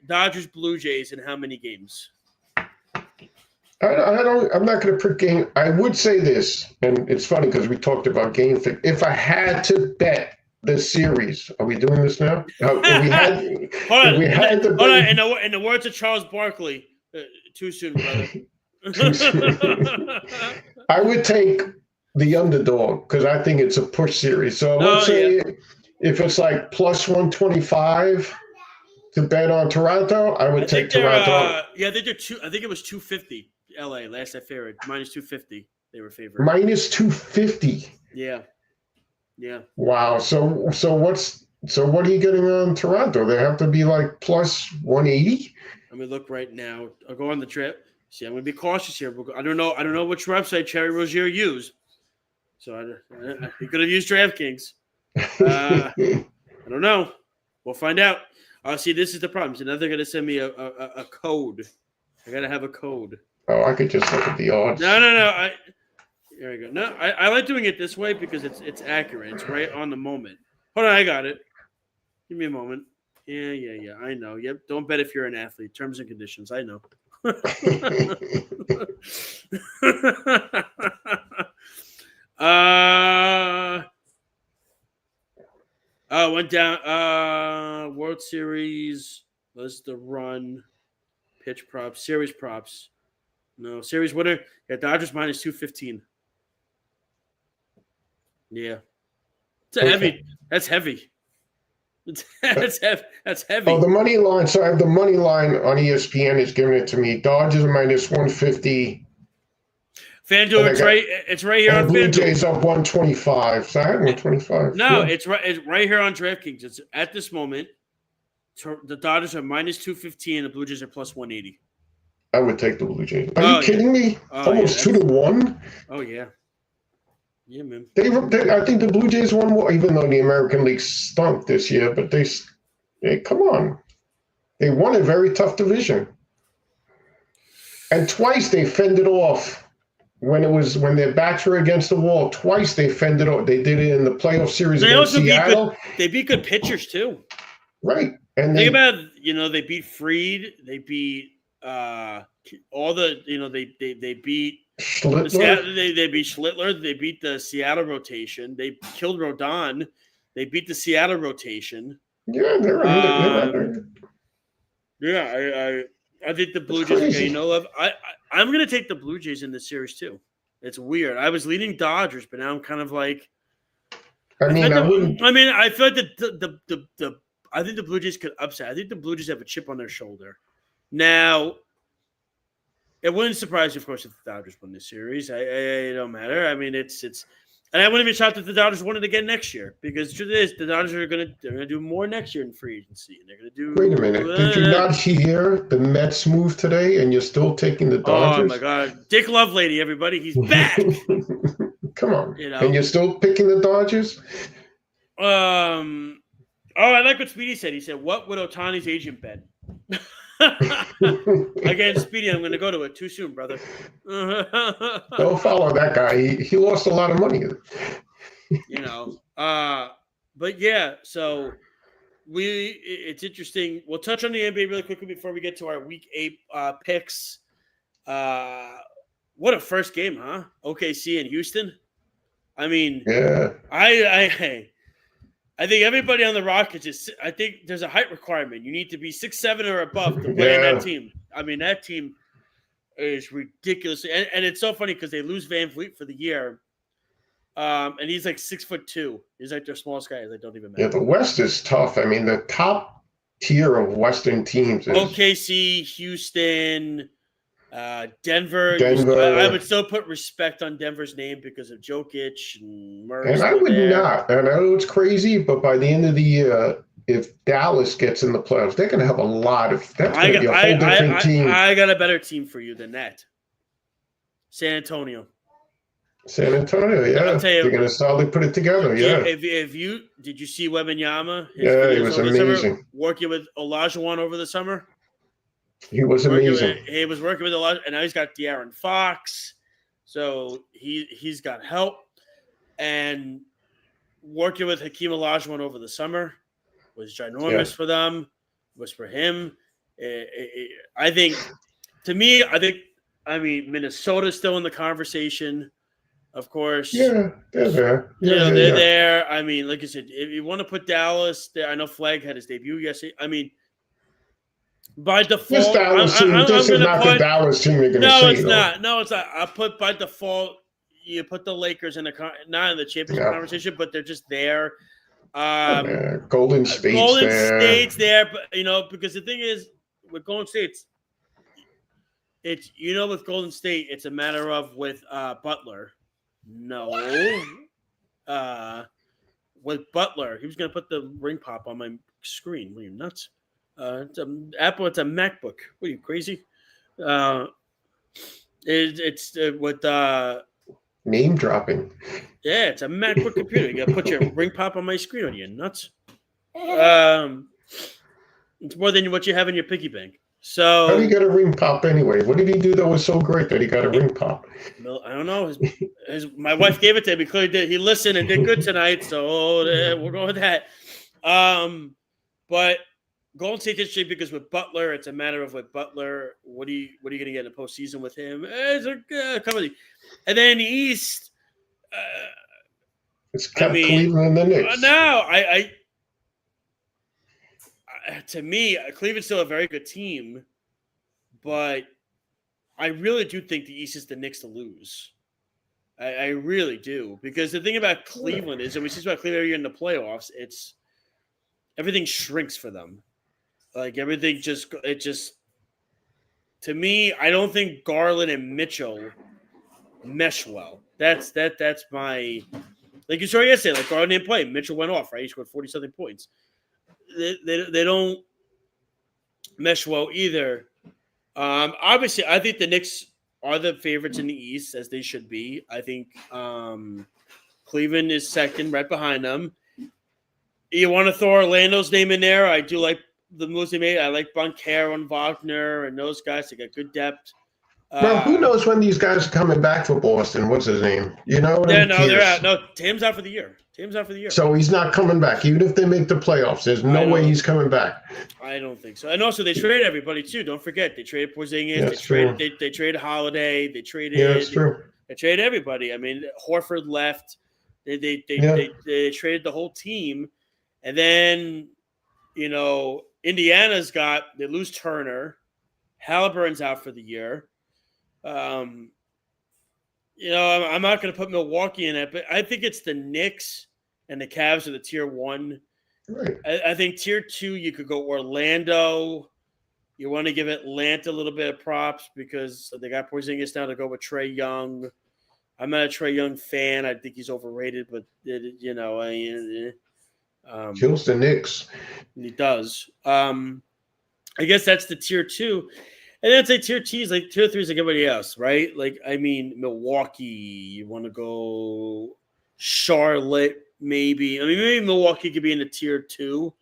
Dodgers, Blue Jays in how many games? I'm not going to pick game. I would say this, and it's funny because we talked about game fit. If I had to bet the series, are we doing this now? In the words of Charles Barkley, too soon, brother. Too soon. I would take the underdog because I think it's a push series. So let's say if it's like plus 125 to bet on Toronto, I would take Toronto. They did two. I think it was 250. LA last I favored minus 250. They were favored minus 250. Yeah. Wow. So what are you getting on Toronto? They have to be like plus 180. Let me look right now. I'll go on the trip. See, I'm going to be cautious here. I don't know which website Terry Rozier used. So he could have used DraftKings. I don't know. We'll find out. See, this is the problem. So now they're going to send me a code. I got to have a code. Oh, I could just look at the odds. No. There we go. No, I like doing it this way because it's accurate. It's right on the moment. Hold on, I got it. Give me a moment. Yeah. I know. Yep. Don't bet if you're an athlete. Terms and conditions. I know. Went down. World Series. Let's the run. Pitch props. Series props. No, series winner. Yeah, Dodgers minus 215. Yeah. Heavy. That's heavy. That's heavy. Oh, the money line. So I have the money line on ESPN is giving it to me. Dodgers minus 150. FanDuel, it's right here on Blue FanDuel. Jays up 125. So I had 125. No, it's right here on DraftKings. It's at this moment. The Dodgers are minus 215 and the Blue Jays are plus 180. I would take the Blue Jays. Are you kidding me? Almost 2-1. Oh yeah. Yeah, man. I think the Blue Jays won more, even though the American League stunk this year. But they come on, they won a very tough division, and twice they fended off when their backs were against the wall. Twice they fended off. They did it in the playoff series against Seattle. They beat good pitchers too. Right, and think about they beat Fried. They beat all the they beat Schlittler. They beat Schlittler. They beat the Seattle rotation. They killed Rodon. They beat the Seattle rotation. Yeah, they're I think the Blue Jays are getting no love. I'm going to take the Blue Jays in this series too. It's weird. I was leaning Dodgers, but now I'm kind of like. I feel like I think the Blue Jays could upset. I think the Blue Jays have a chip on their shoulder. Now, It wouldn't surprise you, of course, if the Dodgers win this series. It don't matter. I mean, it's, and I wouldn't be shocked if the Dodgers won it again next year because the truth is, the Dodgers are gonna do more next year in free agency, and they're gonna do. Wait a minute, did you not hear the Mets move today, and you're still taking the Dodgers? Oh my God, Dick Lovelady, everybody, he's back. Come on, and you're still picking the Dodgers? Oh, I like what Speedy said. He said, "What would Ohtani's agent bet?" Again, Speedy, I'm going to go to it too soon, brother. Don't follow that guy. He lost a lot of money. But yeah, so it's interesting. We'll touch on the NBA really quickly before we get to our Week 8 picks. What a first game, huh? OKC and Houston. I mean, yeah. I think everybody on the Rockets is. I think there's a height requirement. You need to be 6'7" or above to play in that team. I mean, that team is ridiculous, and it's so funny because they lose Van Vliet for the year, and he's like 6'2". He's like their smallest guy. They don't even matter. Yeah, the West is tough. I mean, the top tier of Western teams is OKC, Houston, Denver. I would still put respect on Denver's name because of Jokic and Murray. And I would not. And I know it's crazy, but by the end of the year, if Dallas gets in the playoffs, they're going to have a lot of. That's going to be a whole different team. I got a better team for you than that. San Antonio. San Antonio, yeah. I'll tell you, they're going to solidly put it together, yeah. If you did you see Wembanyama? Yeah, he was amazing. Working with Olajuwon over the summer. He was amazing. He was working with Elijah, and now he's got De'Aaron Fox, so he's got help. And working with Hakeem Olajuwon over the summer was ginormous for them. Was for him. I think, Minnesota's still in the conversation, of course. Yeah, they're there. They're there. I mean, like I said, if you want to put Dallas there, I know Flag had his debut yesterday. I mean. By default, this Dallas team, this is not the Dallas team you're going to see. No, it's not. No, it's not. I put by default, you put the Lakers in not in the championship conversation, but they're just there. Golden State's there, but because the thing is with Golden State, it's with Golden State, it's a matter of with Butler. No, with Butler, he was going to put the ring pop on my screen. What are you nuts? It's an Apple. It's a MacBook. What are you crazy? It's with name dropping. Yeah, it's a MacBook computer. You gotta put your ring pop on my screen. Are you nuts? It's more than what you have in your piggy bank. So how do you get a ring pop anyway? What did he do that was so great that he got a ring pop? I don't know. My wife gave it to him. He clearly did. He listened and did good tonight. So we'll go with that. But Golden State's interesting because with Butler, it's a matter of with Butler, what are you going to get in the postseason with him? It's a couple. And then the East, it's Cleveland and the Knicks. To me, Cleveland's still a very good team, but I really do think the East is the Knicks to lose. I really do, because the thing about Cleveland is, and we see about Cleveland every year in the playoffs, it's everything shrinks for them. Like everything to me, I don't think Garland and Mitchell mesh well. That's my, like you saw yesterday, like Garland didn't play. Mitchell went off, right? He scored 40-something points. They don't mesh well either. Obviously, I think the Knicks are the favorites in the East, as they should be. I think Cleveland is second, right behind them. You want to throw Orlando's name in there? I do like the moves they made. I like Boncaro and Wagner and those guys. They got good depth. Well, who knows when these guys are coming back for Boston? What's his name? They're out. No, Tim's out for the year. So he's not coming back, even if they make the playoffs. There's no way he's coming back. I don't think so. And also, they traded everybody too. Don't forget, they traded Porzingis. They traded Holiday. They traded. Yeah, that's true. They traded everybody. I mean, Horford left. They traded the whole team, and then Indiana's they lose Turner. Halliburton's out for the year. I'm not going to put Milwaukee in it, but I think it's the Knicks and the Cavs are the tier one. Right. I think tier two, you could go Orlando, You want to give Atlanta a little bit of props because they got Porzingis now to go with Trae Young. I'm not a Trae Young fan. I think he's overrated, but Kills the Knicks. He does. I guess that's the tier 2. And then I'd say tier T is like tier 3 is like everybody else, right? Like, I mean, Milwaukee, you want to go Charlotte, maybe. I mean, maybe Milwaukee could be in the tier 2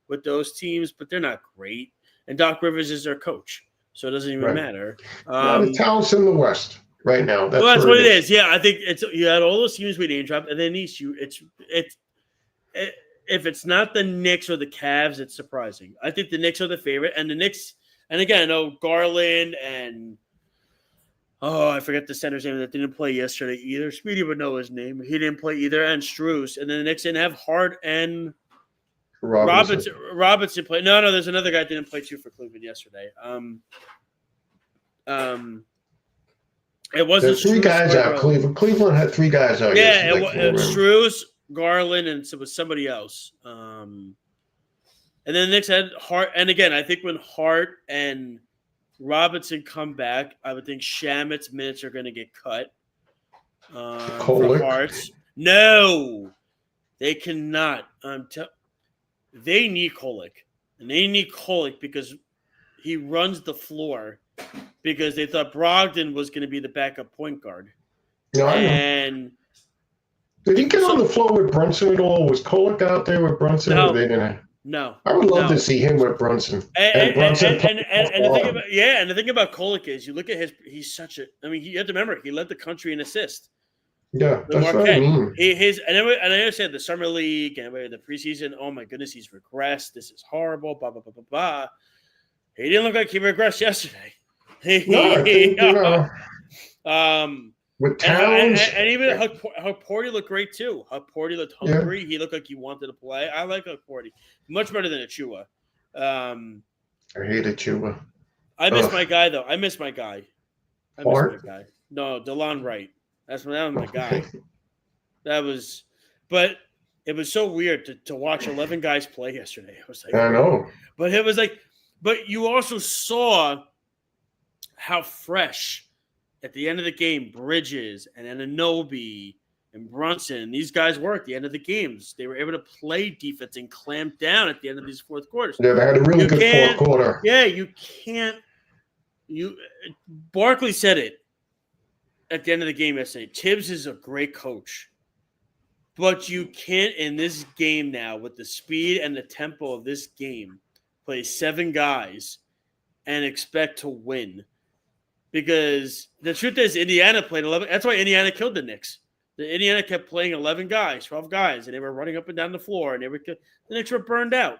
with those teams, but they're not great. And Doc Rivers is their coach, so it doesn't even matter. The talent's in the West right now. That's what it is. Yeah, I think you had all those teams we name dropped, and then East, if it's not the Knicks or the Cavs, it's surprising. I think the Knicks are the favorite, and the Knicks. And again, I know Garland and I forget the center's name that didn't play yesterday either. Speedy would know his name. He didn't play either, and Strus. And then the Knicks didn't have Hart and Robinson play. No, there's another guy that didn't play too for Cleveland yesterday. It wasn't three guys out. Cleveland had 3 guys out. Yeah, it was Strus, Garland, and it was somebody else. And then the Knicks had Hart. And again, I think when Hart and Robinson come back, I would think Shamit's minutes are going to get cut. For Hart's. No, they cannot. They need Kolek. And they need Kolek because he runs the floor because they thought Brogdon was going to be the backup point guard. Yeah, and did he get on the floor with Brunson at all? Was Kolek out there with Brunson? No. Or they didn't? No. I would love to see him with Brunson. And the thing about Kolek is you look at he's you have to remember, he led the country in assist. Yeah, that's what I mean. And I understand the summer league and the preseason, oh my goodness, he's regressed. This is horrible, blah, blah, blah, blah, blah. He didn't look like he regressed yesterday. With Towns. And even Hukporty looked great too. Hukporty looked hungry. Yeah. He looked like he wanted to play. I like Hukporty. Much better than Achua. I hate Achua. I miss my guy, though. I miss my guy. No, DeLon Wright. That was my guy. But it was so weird to watch 11 guys play yesterday. It was like, I know. But it was like, but you also saw how fresh at the end of the game, Bridges and Anunoby and Brunson, these guys were at the end of the games. They were able to play defense and clamp down at the end of these fourth quarters. Yeah, they had a really good fourth quarter. Yeah, you can't. Barkley said it at the end of the game yesterday. Tibbs is a great coach, but you can't in this game now with the speed and the tempo of this game play 7 guys and expect to win. Because the truth is, Indiana played 11. That's why Indiana killed the Knicks. The Indiana kept playing 11 guys, 12 guys, and they were running up and down the floor, and the Knicks were burned out.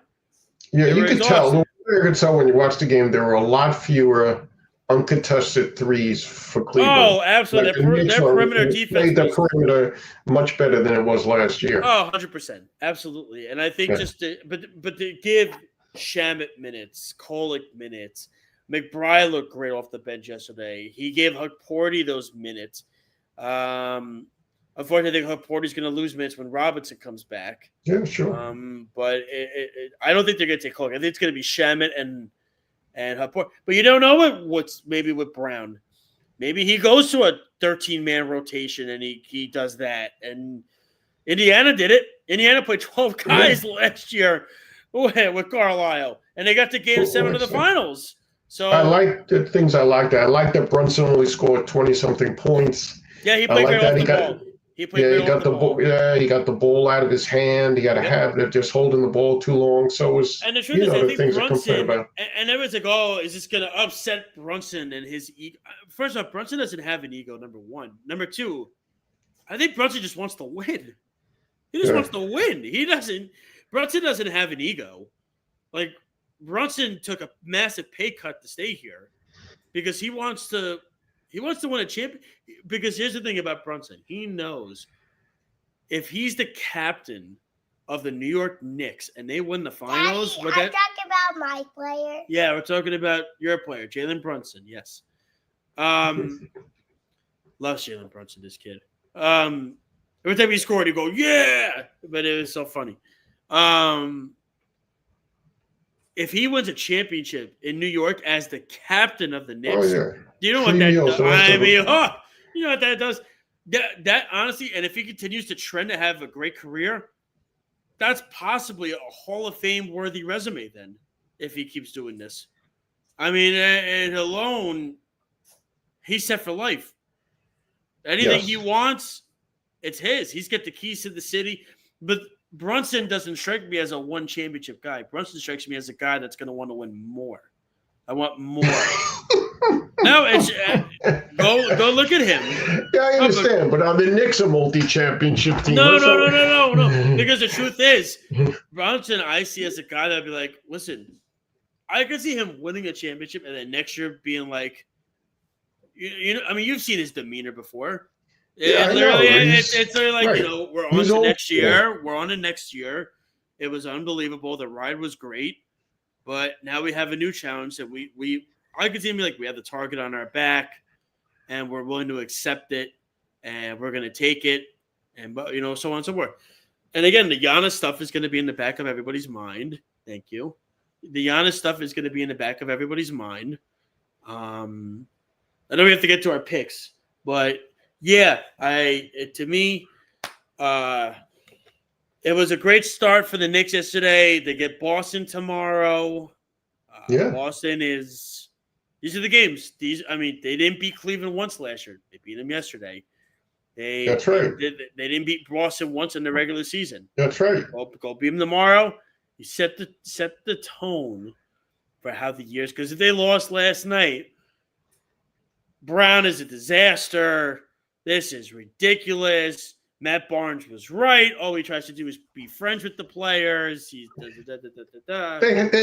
Yeah, you could tell. You could tell when you watched the game, there were a lot fewer uncontested threes for Cleveland. Oh, absolutely. Like their perimeter defense made the perimeter much better than it was last year. Oh, 100%. Absolutely. And I think but to give Shamet minutes, Kolek minutes, McBride looked great off the bench yesterday. He gave Hukporty those minutes. Unfortunately, I think Hukporty's going to lose minutes when Robinson comes back. Yeah, sure. But I don't think they're going to take Kolek. I think it's going to be Shamet and Hukporty. But you don't know what's maybe with Brown. Maybe he goes to a 13-man rotation and he does that. And Indiana did it. Indiana played 12 guys last year with Carlisle, and they got to Game 7 of the finals. So I like the things I liked. I like that Brunson only scored 20-something points. Yeah, he played great off the ball. He got the ball. Yeah, he got the ball out of his hand. He got a habit of just holding the ball too long. So it was. And the truth is, I think Brunson. And everyone's like, "Oh, is this going to upset Brunson and his ego?" First off, Brunson doesn't have an ego. Number one. Number two, I think Brunson just wants to win. He just wants to win. Brunson doesn't have an ego. Like, Brunson took a massive pay cut to stay here because he wants to win a champion. Because here's the thing about Brunson. He knows if he's the captain of the New York Knicks and they win the finals. Daddy, I'm talking about my player. Yeah, we're talking about your player, Jalen Brunson. Yes. Loves Jalen Brunson, this kid. Every time he scored, he'd go, yeah! But it was so funny. if he wins a championship in New York as the captain of the Knicks, yeah. do you know what Free that meals does? the rest I of mean, the- you know what that does? That honestly, and if he continues to trend to have a great career, that's possibly a Hall of Fame worthy resume then, if he keeps doing this. I mean, and alone, he's set for life. Anything he wants, it's his. He's got the keys to the city. But Brunson doesn't strike me as a one championship guy. Brunson strikes me as a guy that's going to want to win more. I want more. No, it's go look at him. Yeah, I understand, but the Knicks a multi-championship team. No. Because the truth is, Brunson, I see as a guy that'd be like, listen, I could see him winning a championship and then next year being like, you know, I mean, you've seen his demeanor before. Yeah, it's literally like, right. you know, we're on to next year. We're on to next year. It was unbelievable. The ride was great, but now we have a new challenge that I could see him be like, we have the target on our back, and we're willing to accept it, and we're going to take it, and you know, so on and so forth. And again, the Giannis stuff is going to be in the back of everybody's mind. Thank you. The Giannis stuff is going to be in the back of everybody's mind. I know we have to get to our picks, but yeah, to me, it was a great start for the Knicks yesterday. They get Boston tomorrow. Boston is. These are the games. They didn't beat Cleveland once last year. They beat them yesterday. That's right. They didn't beat Boston once in the regular season. That's right. Go beat them tomorrow. You set the tone for how the years. Because if they lost last night, Brown is a disaster. This is ridiculous. Matt Barnes was right. All he tries to do is be friends with the players. They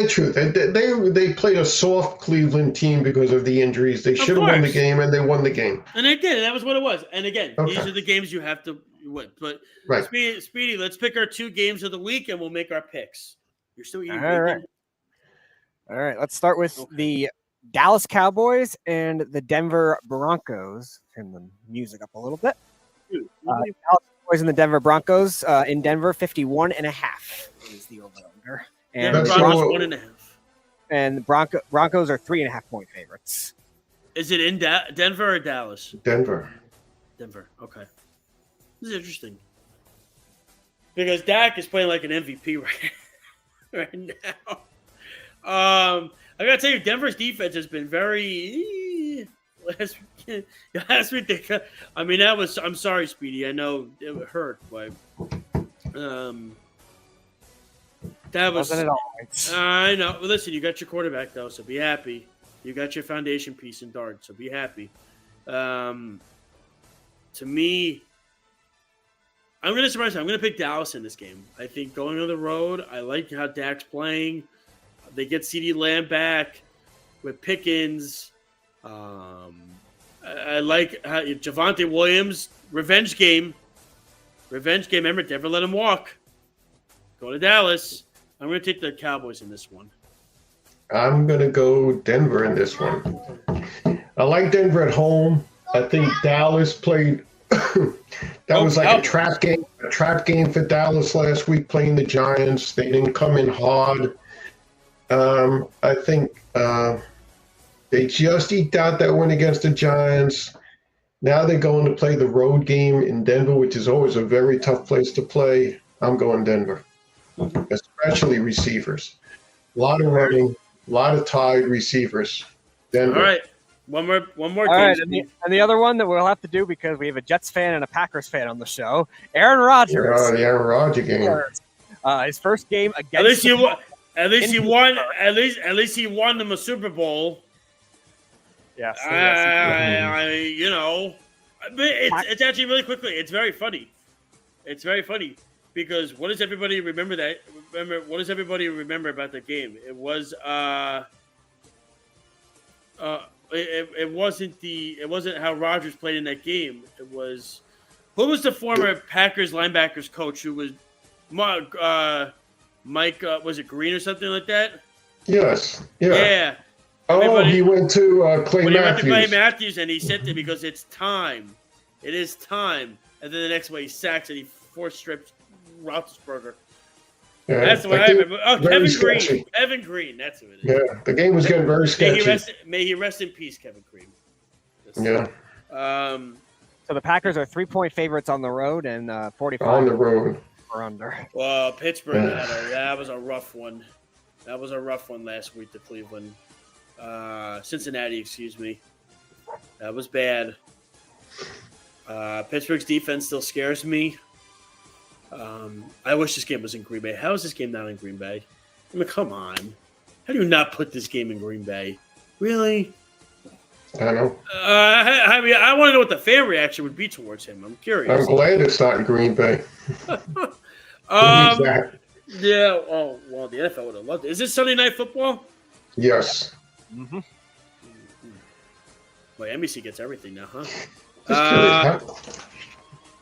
true. They played a soft Cleveland team because of the injuries. They should have won the game, and they won the game. And they did. That was what it was. And again, these are the games you have to win. But right. Speedy, let's pick our 2 games of the week, and we'll make our picks. You're still eating bacon? All right. Let's start with the Dallas Cowboys and the Denver Broncos. Turn the music up a little bit. Dallas Cowboys and the Denver Broncos in Denver, 51.5 is the over-under. And Denver Broncos 1.5. And the Broncos are 3.5 point favorites. Is it in Denver or Dallas? Denver. Okay. This is interesting. Because Dak is playing like an MVP right now. I gotta tell you, Denver's defense has been very last week. I mean, I'm sorry, Speedy. I know it hurt, but that was. Wasn't it always? I know. Well, listen, you got your quarterback though, so be happy. You got your foundation piece in Dart, so be happy. To me, I'm going to surprise you. I'm going to pick Dallas in this game. I think going on the road, I like how Dak's playing. They get CeeDee Lamb back with Pickens. I like how Javonte Williams, revenge game. Remember, never let him walk. Go to Dallas. I'm going to take the Cowboys in this one. I'm going to go Denver in this one. I like Denver at home. I think Dallas played that was like a trap game for Dallas last week playing the Giants. They didn't come in hard. I think they just eked out that win against the Giants. Now they're going to play the road game in Denver, which is always a very tough place to play. I'm going Denver, especially receivers. A lot of running, a lot of tied receivers. Denver. All right. One more. All right, and the other one that we'll have to do because we have a Jets fan and a Packers fan on the show, Aaron Rodgers. The Aaron Rodgers game. His first game against. At least he won them a Super Bowl. Yes. You know, it's actually really quickly. It's very funny. It's very funny because what does everybody remember What does everybody remember about the game? It was It wasn't how Rodgers played in that game. It was who was the former Packers linebackers coach who was Mike was it Green or something like that? Yes. Yeah. He went to Clay Matthews. He went to Clay Matthews and he said that because it's time. It is time. And then the next way he sacks and he force strips Roethlisberger. Yeah, That's what I remember. Oh, very Kevin Green. sketchy. Kevin Green. That's who it is. Yeah, the game was getting very sketchy. May he rest in peace, Kevin Green. Yeah. So the Packers are 3-point favorites on the road and 45 on the road or under. Well, Pittsburgh that was a rough one. That was a rough one last week to Cleveland. Cincinnati, excuse me. That was bad. Pittsburgh's defense still scares me. I wish this game was in Green Bay. How is this game not in Green Bay? I mean, come on. How do you not put this game in Green Bay? Really? I know. I mean, I want to know what the fan reaction would be towards him. I'm curious. I'm glad it's not in Green Bay. Yeah. Oh, well, the NFL would have loved it. Is this Sunday Night Football? Yes. Mm-hmm. Well, NBC gets everything now, huh? Just curious.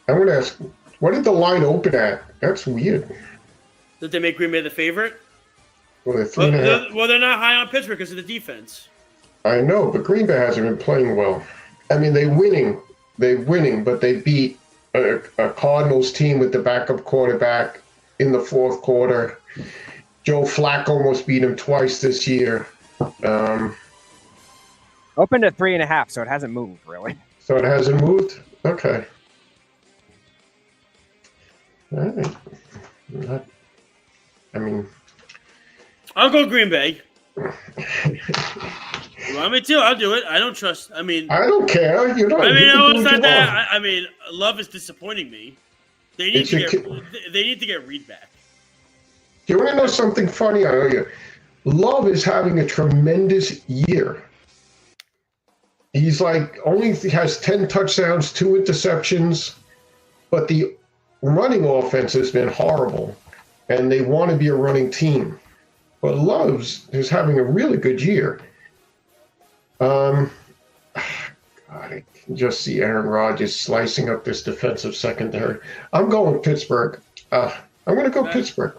I want to ask, what did the line open at? That's weird. Did they make Green Bay the favorite? Well, they're 3.5. Well, they're not high on Pittsburgh because of the defense. I know, but Green Bay hasn't been playing well. I mean, they're winning, but they beat a Cardinals team with the backup quarterback in the fourth quarter. Joe Flacco almost beat him twice this year. Opened at 3.5, so it hasn't moved really. So it hasn't moved? Okay. All right. I mean, I'll go Green Bay. You want me to? I'll do it. I don't trust. I mean, I don't care. You know. I mean, no, it's not that. I mean, Love is disappointing me. They need to get Reed back. You want to know something funny? I know you. Love is having a tremendous year. He's like has 10 touchdowns, 2 interceptions, but the running offense has been horrible, and they want to be a running team. But Love's is having a really good year. God, I can just see Aaron Rodgers slicing up this defensive secondary. I'm going Pittsburgh. I'm going to go Pittsburgh.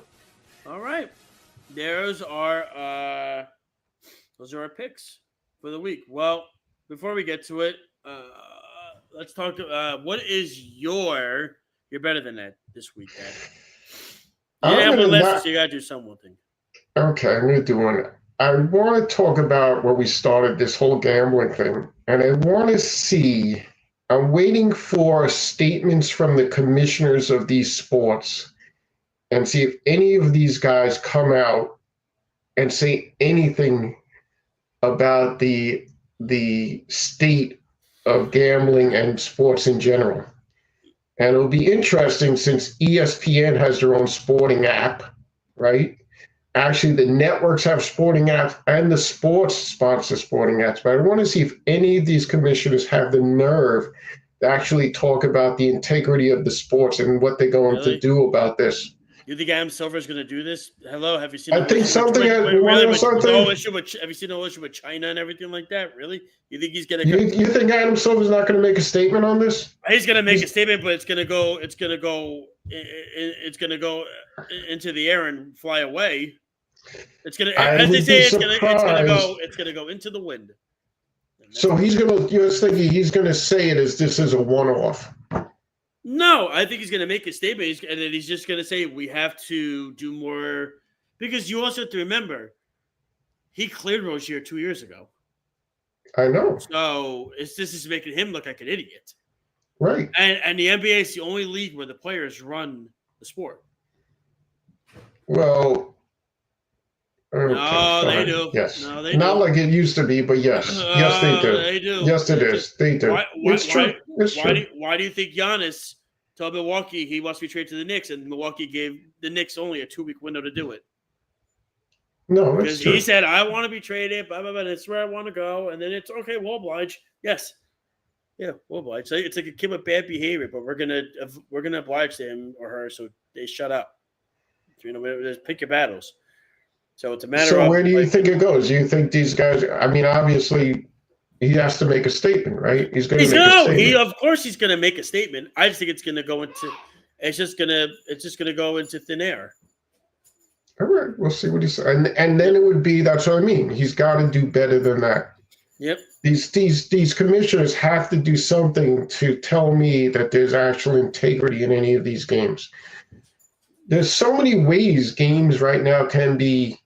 All right. Those are our picks for the week. Well, before we get to it, let's talk. What is you're better than that this week, Dad? You didn't have one last, so you got to do something. Okay, I'm going to do one. I want to talk about where we started this whole gambling thing, and I want to see. I'm waiting for statements from the commissioners of these sports and see if any of these guys come out and say anything about the state of gambling and sports in general. And it'll be interesting since ESPN has their own sporting app, right? Actually, the networks have sporting apps and the sports sponsor sporting apps. But I want to see if any of these commissioners have the nerve to actually talk about the integrity of the sports and what they're going to do about this. You think Adam Silver is going to do this? Hello, have you seen? I think something. Have you seen no issue with China and everything like that? Really? You think he's going to? You think Adam Silver's not going to make a statement on this? He's going to make a statement, but it's going to go into the air and fly away. It's going to, as they say, it's going to go into the wind. So he's going to. You're thinking he's going to say it as this is a one-off. No, I think he's going to make a statement, and then he's just going to say we have to do more, because you also have to remember he cleared Rozier 2 years ago. I know. So this is making him look like an idiot, right? And the NBA is the only league where the players run the sport. Well, okay, no, they do. Yes, no, they not do. Like it used to be, but yes, yes, they do. They do. Yes, it is. They do. It's true. It's true. Why do you think Giannis told Milwaukee he wants to be traded to the Knicks, and Milwaukee gave the Knicks only a 2-week window to do it? No, because he said, "I want to be traded, blah blah blah. That's where I want to go." And then it's okay. We'll oblige. Yes, yeah, we'll oblige. So it's like a kid with bad behavior, but we're gonna oblige to him or her, so they shut up. You know, just pick your battles. So it's a matter of. So where do you think it goes? Do you think these guys? I mean, obviously, he has to make a statement, right? He's going to make a statement. Of course, he's going to make a statement. I just think it's going to go into. It's just going to go into thin air. All right, we'll see what he says, and then it would be. That's what I mean. He's got to do better than that. Yep. These commissioners have to do something to tell me that there's actual integrity in any of these games. there's so many ways games right now can be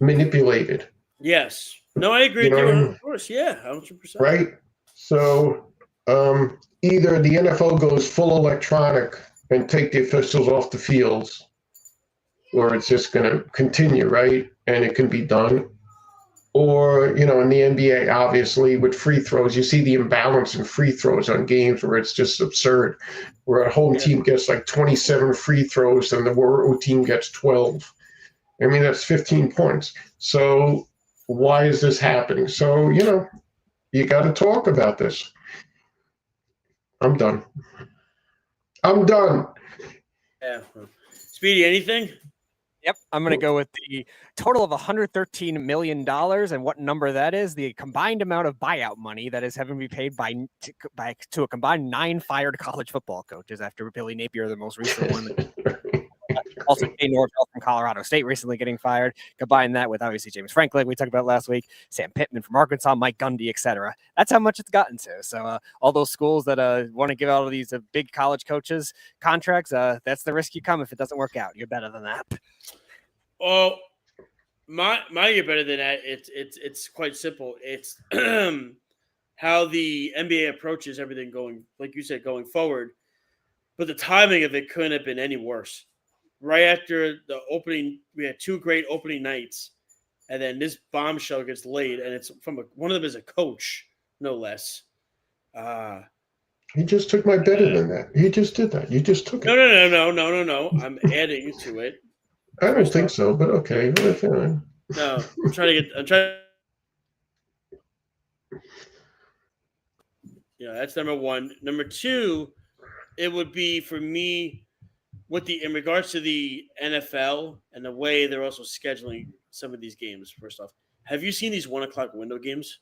manipulated. Yes. No, I agree You know with what I you. mean? Of course, yeah, 100%. Right? So either the NFL goes full electronic and take the officials off the fields, or it's just going to continue, right? And it can be done. Or, in the NBA, obviously, with free throws, you see the imbalance in free throws on games where it's just absurd, where a home team gets like 27 free throws and the road team gets 12. I mean, that's 15 points. So why is this happening? So, you got to talk about this. I'm done. Yeah. Speedy, anything? Yep, I'm going to go with the total of $113 million, and what number that is, the combined amount of buyout money that is having to be paid to a combined 9 fired college football coaches after Billy Napier, the most recent one. Also, Jay Norvell from Colorado State recently getting fired. Combine that with obviously James Franklin, we talked about last week, Sam Pittman from Arkansas, Mike Gundy, etc. That's how much it's gotten to. So all those schools that want to give out all these big college coaches contracts, that's the risk you come if it doesn't work out. You're better than that. Oh, my you're better than that. It's quite simple. It's how the NBA approaches everything going, like you said, going forward. But the timing of it couldn't have been any worse. Right after the opening, we had 2 great opening nights, and then this bombshell gets laid, and it's from one of them is a coach, no less. He just took my better than that. He just did that. You just took it. No. I'm adding to it. I don't think so, but okay. No, I'm trying. That's number 1. Number 2, it would be for me in regards to the NFL and the way they're also scheduling some of these games. First off, have you seen these 1:00 window games?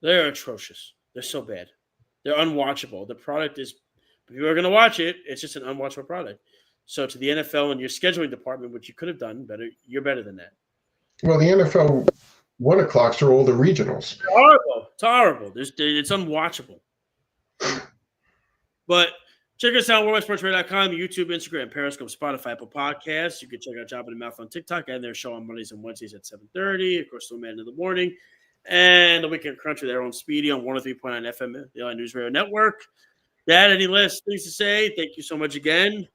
They're atrocious. They're so bad. They're unwatchable. The product is, if you are going to watch it, it's just an unwatchable product. So to the NFL and your scheduling department, which you could have done better, you're better than that. Well, the NFL 1:00s are all the regionals. It's horrible. It's unwatchable. But check us out, worldwidesportsradio.com, YouTube, Instagram, Periscope, Spotify, Apple Podcasts. You can check out Job in the Mouth on TikTok and their show on Mondays and Wednesdays at 7:30. Of course, Man in the Morning. And the Weekend Crunch with their own Speedy on 103.9 FM, the LA News Radio Network. Dad, any last things to say? Thank you so much again.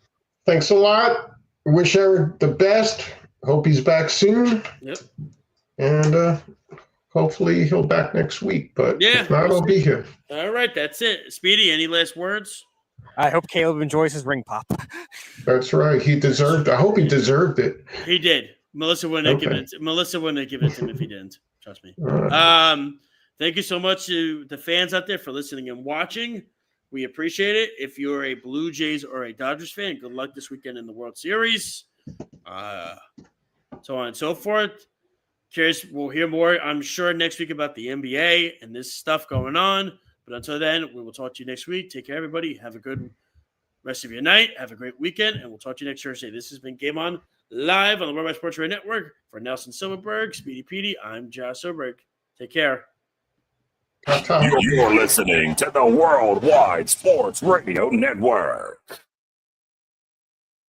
Thanks a lot. Wish Eric the best. Hope he's back soon. Yep. And hopefully he'll back next week. But if not, I'll be here. All right, that's it. Speedy, any last words? I hope Caleb enjoys his ring pop. That's right. He deserved it. I hope he deserved it. He did. Melissa wouldn't have given it to him if he didn't. Trust me. Thank you so much to the fans out there for listening and watching. We appreciate it. If you're a Blue Jays or a Dodgers fan, good luck this weekend in the World Series. So on and so forth. Curious, we'll hear more, I'm sure, next week about the NBA and this stuff going on. But until then, we will talk to you next week. Take care, everybody. Have a good rest of your night. Have a great weekend, and we'll talk to you next Thursday. This has been Game On live on the Worldwide Sports Radio Network. For Nelson Silverberg, Speedy Petey, I'm Josh Silverberg. Take care. You're listening to the Worldwide Sports Radio Network.